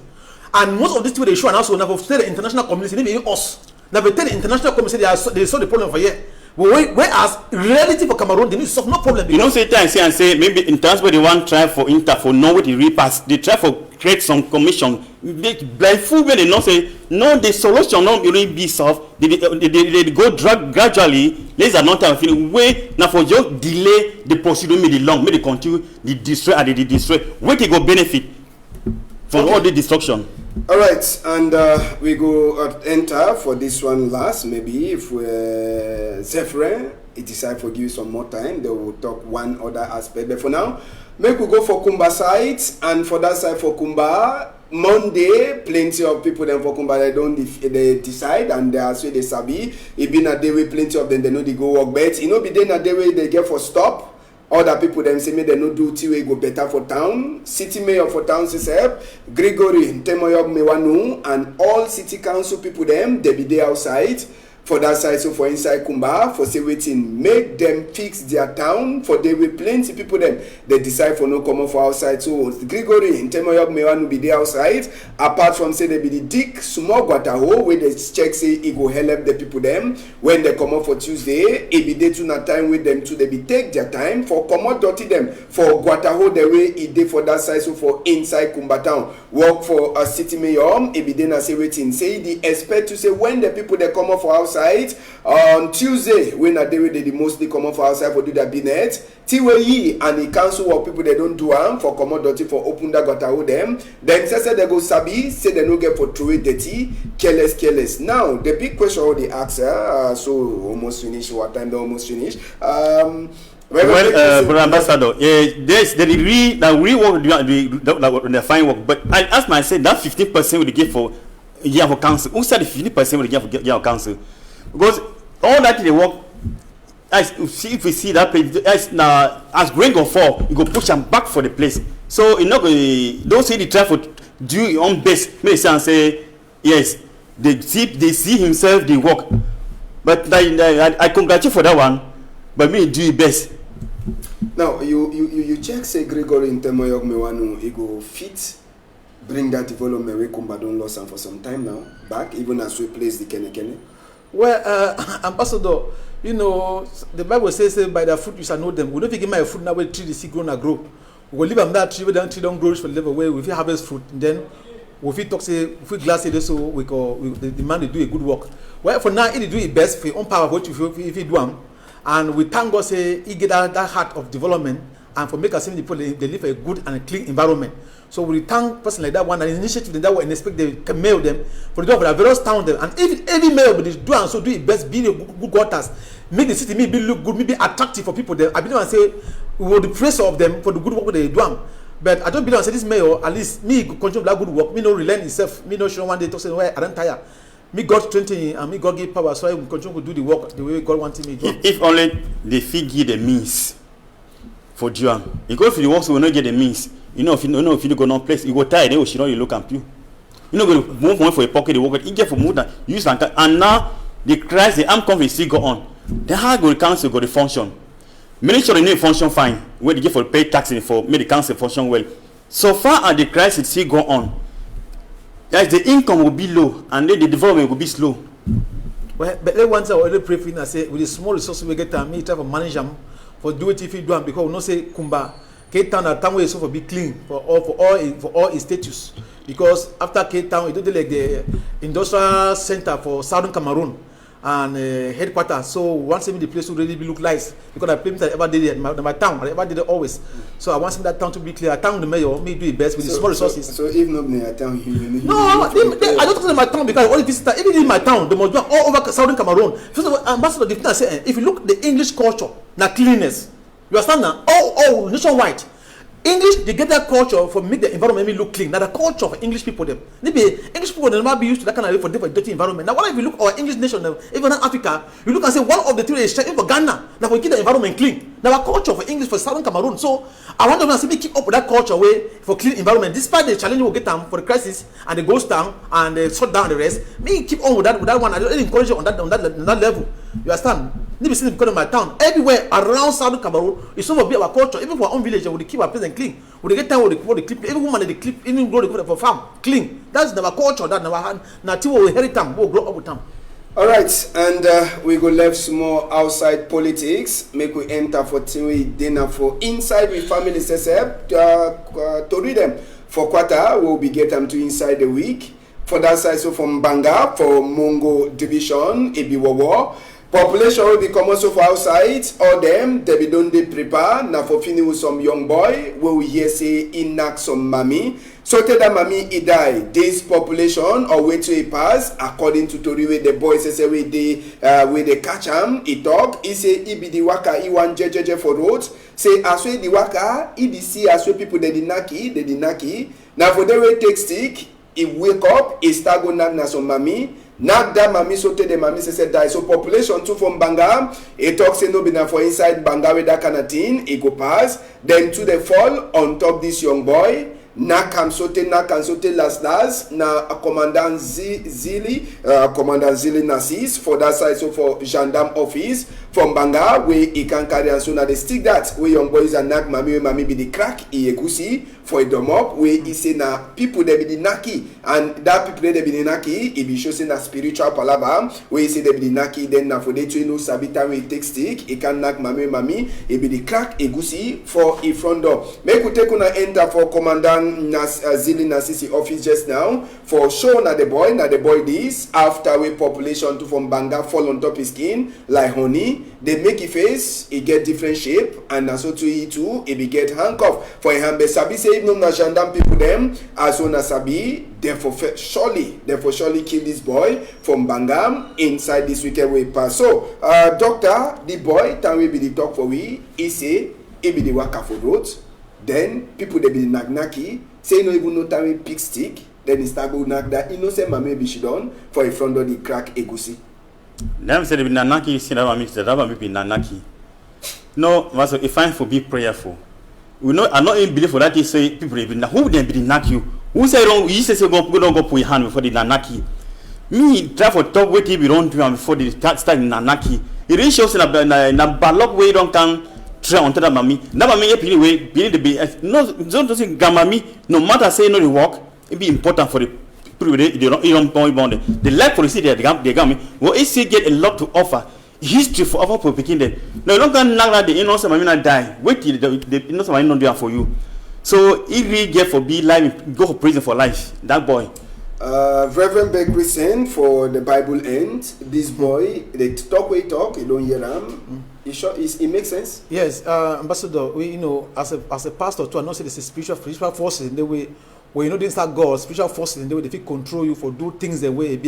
and most of these people they show and also now for the international community, maybe us. Now they tell the international community they saw the problem for year. Whereas reality for Cameroon, they need to solve no problem. You know, say maybe in transport they want try for Interfor, know what the repass. They try for create some commission. They blindfold when they not say no, the solution not really be solved. They go gradually. Let's not have feeling way now for just delay the procedure, make it long, make it continue, the destroy and the destroy. Where they go benefit from all the destruction. All right, and we go enter for this one last. Maybe if Zephyr, it decide for give you some more time, they will talk one other aspect. But for now, make we go for Kumba side, and for that side for Kumba, Monday, plenty of people them for Kumba they decide and they are so they sabi. It been a day way plenty of them they know they go work, but you know be then a day way they get for stop. Other people them say me they no do till we go better for town. City mayor for town Sisep, Gregory Temoyob Mewanu, and all city council people them they be there outside. For that side, so for inside Kumba, for say waiting, make them fix their town. For they will plenty people them they decide for no come for outside. So Gregory in Temoyob Mewan be there outside. Apart from say they be the dick small guataho where they check say it go help the people them when they come up for Tuesday. It be day to na time with them too. They be take their time for come out dirty them for guataho the way it day for that side. So for inside Kumba town work for a city mayor. It be then I say waiting say the expect to say when the people they come up for outside. On Tuesday, when a day they mostly come off outside for do their business, Tiwe and the council of people they don't do for commodity for open that got them. Then say they go sabi, say they no get for throw it dirty, careless. Now the big question all they ask, so almost finished. What time they almost finished? Brother Ambassador, there's the real work the fine work, but I ask myself that 15% will give for year for council. Who said the 15% will give for year for council? Because all that they work, if we see that place, as rain go fall, you go push them back for the place. So you know, don't say the try for do your own best. May say yes, they see himself, they work. But I congratulate for that one. But me do your best. Now you check say Gregory in Temoyob Mewanu, he go fit. Bring that development we Kumba don't lost for some time now back, even as we place the Kene. Well, Ambassador, you know, the Bible says by their fruit you shall know them. We don't give my fruit now where tree the seed grown and grow. We will leave them that tree where the tree don't grow for the level where we harvest fruit. And then we talk say if we glass it so we the man to do a good work. Well, for now he do it best for your own power what if you do them. And we thank God say he get that heart of development and for make us see people they live a good and a clean environment. So we thank person like that one and initiative that way and expect they can mail them for the job for the various town them. And if every mail but they do and so do it best, be good waters, make the city maybe look good, maybe attractive for people there. I believe and say we will the praise of them for the good work they do. But I don't believe and say this mayor at least me control that good work. Me no relent himself. Me no show one day talk say why I don't tire. Me God strengthen and me God give power so I will continue to do the work the way God wants me to do. If only they figure the means for Juan. Because if the works will not get the means. You know, if you go no place, you go tired, they will you look at you. You know, go move one for a pocket, they work it get for more than use and now the crisis, the armed conflict still go on. Then how go the council go the function? Many sure they need function fine, where they get for pay taxes for make the council function well. So far as the crisis still go on, guys, the income will be low and then the development will be slow. Well, but they want to already pray for I say with the small resources we get me try to manage them for do it if you do them because we not say Kumba. Cape Town at town is so for be clean for all its status because after Cape Town it do like the industrial center for Southern Cameroon and headquarters. So once the place will really be look nice because I place I ever did it my town I ever did it always. So I want that town to be clear. I town the mayor me do it best with the small resources. So if not near town I don't talk to my town because all the visitors even in my town they must be all over Southern Cameroon. First of all, Ambassador the thing I say if you look the English culture na cleanliness. You understand now? All nationwide. English, they get that culture for make the environment look clean. Now the culture of English people, them. Maybe English people they never be used to that kind of for dirty environment. Now, what if you look our English nation, even in Africa, you look and say one of the three is for Ghana. Now we keep the environment clean. Now our culture for English for Southern Cameroon. So I want to see me keep up with that culture way for clean environment. Despite the challenge we get them for the crisis and the ghost down and they shut down the rest, me keep on with that one. I don't encourage you on that level. You understand? Need be seen because of my town. Everywhere around Southern Cameroon, it's over be our culture. Even for our own village, we keep our place clean. We get time we clip. Even woman they clip, even grow the for farm clean. That's our culture. That our hand. Now, we inherit them. We grow up with them. All right, and we go left some more outside politics. Make we enter for dinner for inside with family SSF to read them for quarter. We'll be get them to inside the week. For that side, so from Banga for Mongo division, Ibiwawa. Population will become also for outside. All them, they be done they prepare. Now for finish with some young boy, we will hear say inak some mommy. So tell that mommy he died. This population or wait till he pass, according to Tori where the boys say where they catch him, he talk, he say he be the waka, he want jejeje for roads. Say as way the waka, he be see as way people they dinaki. Now for the way take stick, he wake up, he start go knock na some mommy. Knock that mommy so tell the mommy say die. So population too from Banga, he talk say no be na for inside Banga with that kind of thing, he go pass. Then to the fall on top this young boy. Nak kan sote las na commandant Zili Nassis for that side, so for gendarme office from Banga where he can carry and so now they stick that where young boys and nak mami be the crack he egusi for a dom up where he say na people they be the naki and that people they be the naki he be showing na spiritual palava where he say they be the naki then na for they to know sabita where he take stick he can nak mami he be the crack egusi for a front door. Make we take una enter for commandant Zili Nasisi office just now for show na the boy this after we population to from Banga fall on top his skin like honey. They make his face, he get different shape, and so to he too, he be get handcuff. For him, be sabi say if no na gendarme people them, as well as sabi, therefore surely kill this boy from Bangam inside this weekend we pass. So, doctor, the boy, time we be the talk for we, he say, he be the waka for roads. Then people they be the nagnaki, say no even no time we pick stick, then he start go knock that innocent mama be she done for a front door the crack egusi. Them say the nanaki see that one be nanaki. No, master, if I for be prayerful. We know I not even believe for that they say people even who then be the knock you. Who say don't you say go don't go put your hand before the nanaki. Me try for talk wait till we don't do before the start nanaki. It really shows na balok way don't come try on that mami. That mami e pili way believe the be no don't say gamami no matter say no the work it be important for the people they don't bond. The life policy they got well it still get a lot to offer. History for other people picking them. No, you don't can knock the innocent man die. Wait till the innocent man not do it for you. So if we get for be life, go for prison for life. That boy. Reverend Begrison for the Bible end. This boy, they talk, you don't hear them. It makes sense. Yes, Ambassador. We as a pastor too, I know say there's a spiritual forces in the way. When you know things like God, spiritual forces in the way they control you for do things the way it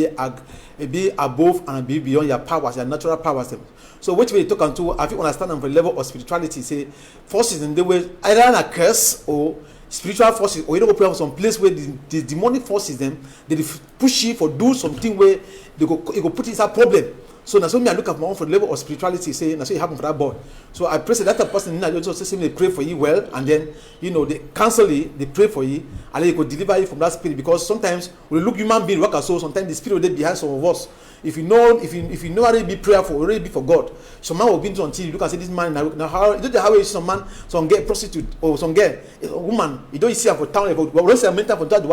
be above and be beyond your powers, your natural powers. So which way you talk to, I think understand them for the level of spirituality, say forces in the way either a curse or spiritual forces, or you don't go some place where the demonic forces them they push you for do something where they go put inside problem. So now so me I look at my own for the level of spirituality, say now so it happened for that boy. So I pray that person just say they pray for you well, and then they cancel it, they pray for you, and then they could deliver you from that spirit. Because sometimes we look human being work as so sometimes the spirit will be behind some of us. If you know already be prayerful, already be for God. Some man will be into until you look and say this man now how you don't how you see some get prostitute or some get a woman, you don't see her for town about what say mental for that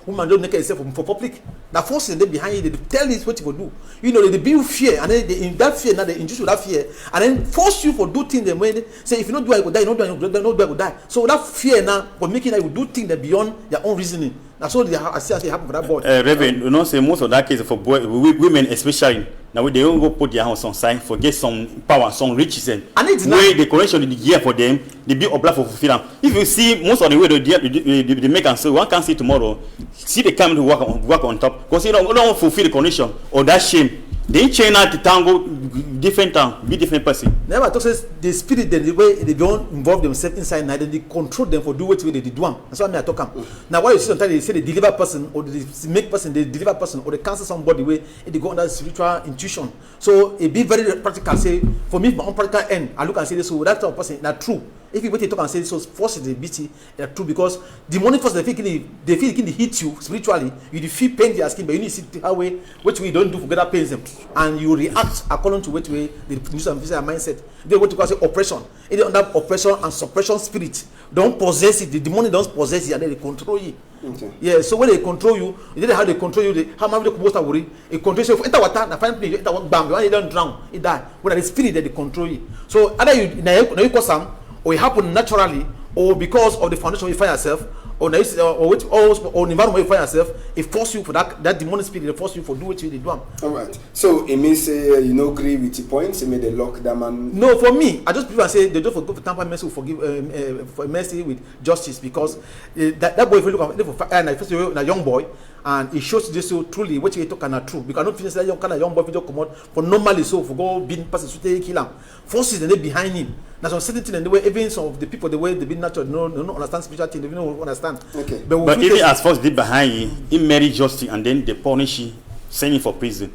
woman don't make herself for public. The forces they behind you, they tell you what you will do. They build fear, and then they, in that fear now they induce you that fear, and then force you for do things them when they say if you don't do it, you will die, you don't do it, you will die. So that fear now for making that you do things that beyond their own reasoning. That's all I see happen for that boy. Reverend, say most of that case for women especially. Now they don't go put their house on sign, forget some power, some riches, and way the correction in the year for them, they be obliged for fulfilling. If you see most of the way they make and say one can see tomorrow, see they come to work on top because you don't fulfill the condition or that shame. They change out the tango different town, be different person. Never talk says the spirit the way they don't involve themselves inside now, then they control them for do what they do. That's what I talk. Now why you see sometimes they say they deliver person or they make person, they deliver person or they cancel somebody way they go under spiritual intuition. So it be very practical. Say for me, my own practical end, I look and say this, so that type of person that's true. If you wait to talk and say so forces they beat you, they're true because demonic forces they feel they hit you spiritually, you feel pain in your skin, but you need to see how way which way you don't do forget that pains them. And you react according to which way they produce some physical mindset. They what you call say oppression. It under oppression and suppression spirit. Don't possess it. The demonic don't possess it and then they control you. Okay. Yeah, so when they control you, they how they control you, how much they most worry. It controls you. Enter water, na find place, enter bam, when you don't drown, it die. When the spirit that they control you. So either you cause some or it happen naturally or because of the foundation you find yourself, or environment where you find yourself, it force you for that demonic spirit, it force you for do what you do. All right. So it means you know agree with the points. You made the lock that man. No, for me, I just people say they don't forgive for tamper mercy, will forgive for mercy with justice, because that boy, if you look at first a young boy, and it shows this so truly what you talk are true, because I don't finish that young boy video come out for normally so for go being person to take kill him. Forces and they behind him. That's some certain thing and the way even some of the people the way they be natural don't understand spiritual thing, they don't understand. Okay. But even as force did behind him, he married justice and then they punish him, send him for prison.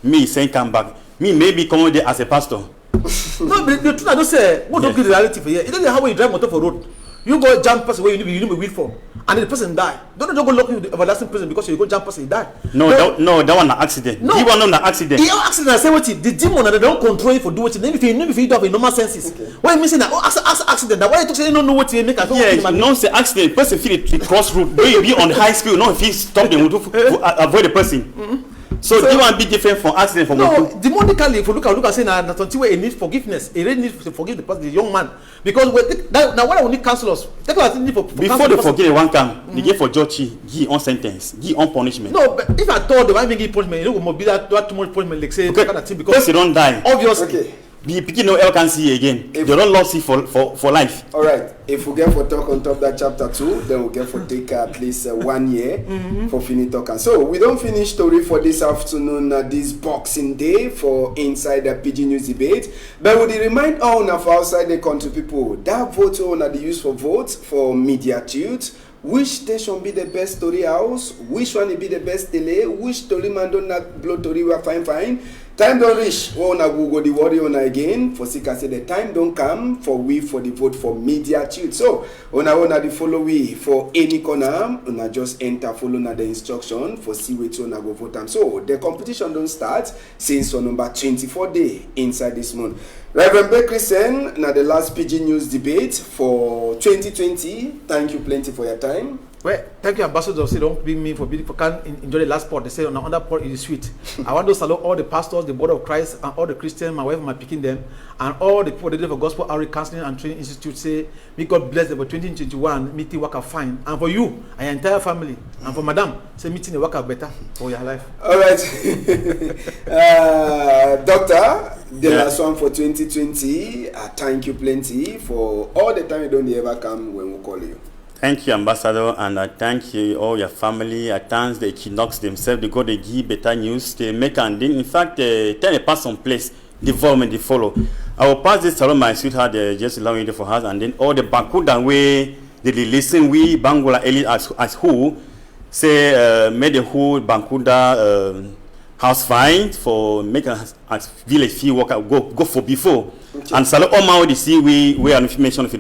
Me saying come back. Me maybe come there as a pastor. No, but the truth I don't say, what don't be the reality for here. It doesn't how you drive motor for road. You go jump person where you need to wait for, and the person die. Don't go lock you in the everlasting prison because you go jump person, he die. No, that one an accident. No, he one not an accident. He accident. I say what the demon and they don't control you for do what you. If you don't have a normal senses. Okay. Why you missing that? Accident. That why you say you don't know what you make. Yeah, no say accident. Person feel the crossroad. Where you be on the high school, no if he stop them to avoid the person. Mm-hmm. So you want to be different from accident from no, demonically, if you look at saying that until where he needs forgiveness, he really needs to forgive the young man. Because now what I will need counselors. Before they forgive the one come, they give for judge, give on sentence, give on punishment. No, but if I told them I may give punishment, you know, be that too much punishment, like say, okay. Kind of thing, because you don't die. Obviously. Okay. The picking no L can see again. They don't lose it for life. All right. If we get for talk on top that chapter 2, then we'll get for take at least 1 year for finish talking. So we don't finish story for this afternoon. This Boxing Day for inside the PG News debate. But we remind all of outside the country people that vote on the use for votes for media tunes. Which station be the best story house? Which one will be the best delay? Which story man don't not blow story we are fine. Time don't reach. Oh, na Google the warrior on again. For Sika say the time don't come for we for the vote for media tunes. So ona the follow we for any corner. Ona just enter follow na the instruction for see which one go vote them. So the competition don't start since on number 24 day inside this month. Reverend Beck Christian, na the last PG News debate for 2020. Thank you plenty for your time. Well, thank you, Ambassador. Say don't bring me for can enjoy the last part. They say on the other part is sweet. I want to salute all the pastors, the body of Christ, and all the Christians, my wife, my picking them, and all the people that do for Gospel Outreach Counseling and Training Institute. Say, may God bless them for 2021. Meeting work out fine, and for you and your entire family, and for Madam, say meeting the work out better for your life. All right, Doctor. The last one for 2020. Thank you plenty for all the time you don't ever come when we call you. Thank you, Ambassador, and I thank you all your family. I thank the Equinox themselves. They go, they give better news. They make and then, in fact, tell a person place, development they follow. I will pass this to my sweetheart, just allow me for her, and then all the Bankuda way they listen. We Bangola Elite as who say made the whole Bankuda house fine for make as village fee work go for before. Okay. And salute all my see we are information for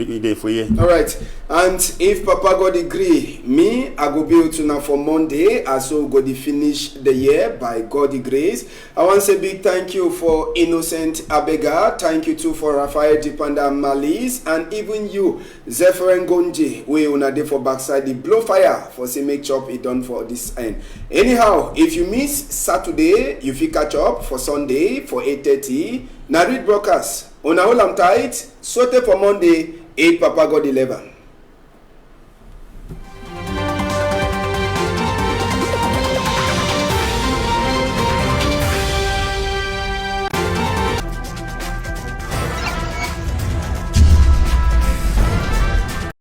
you. All right. And if Papa God agree, me I go be out now for Monday. I so go to finish the year by God's grace. I want to say big thank you for Innocent Abega. Thank you too for Raphael Dipanda Malis and even you Zephyr Ngonji. We una day for backside the blow fire for say make chop it done for this end. Anyhow, if you miss Saturday, you fit catch up for Sunday for 8:30. Now read broadcast. On a whole I'm tight. Sote for Monday, 8 Papa God 11.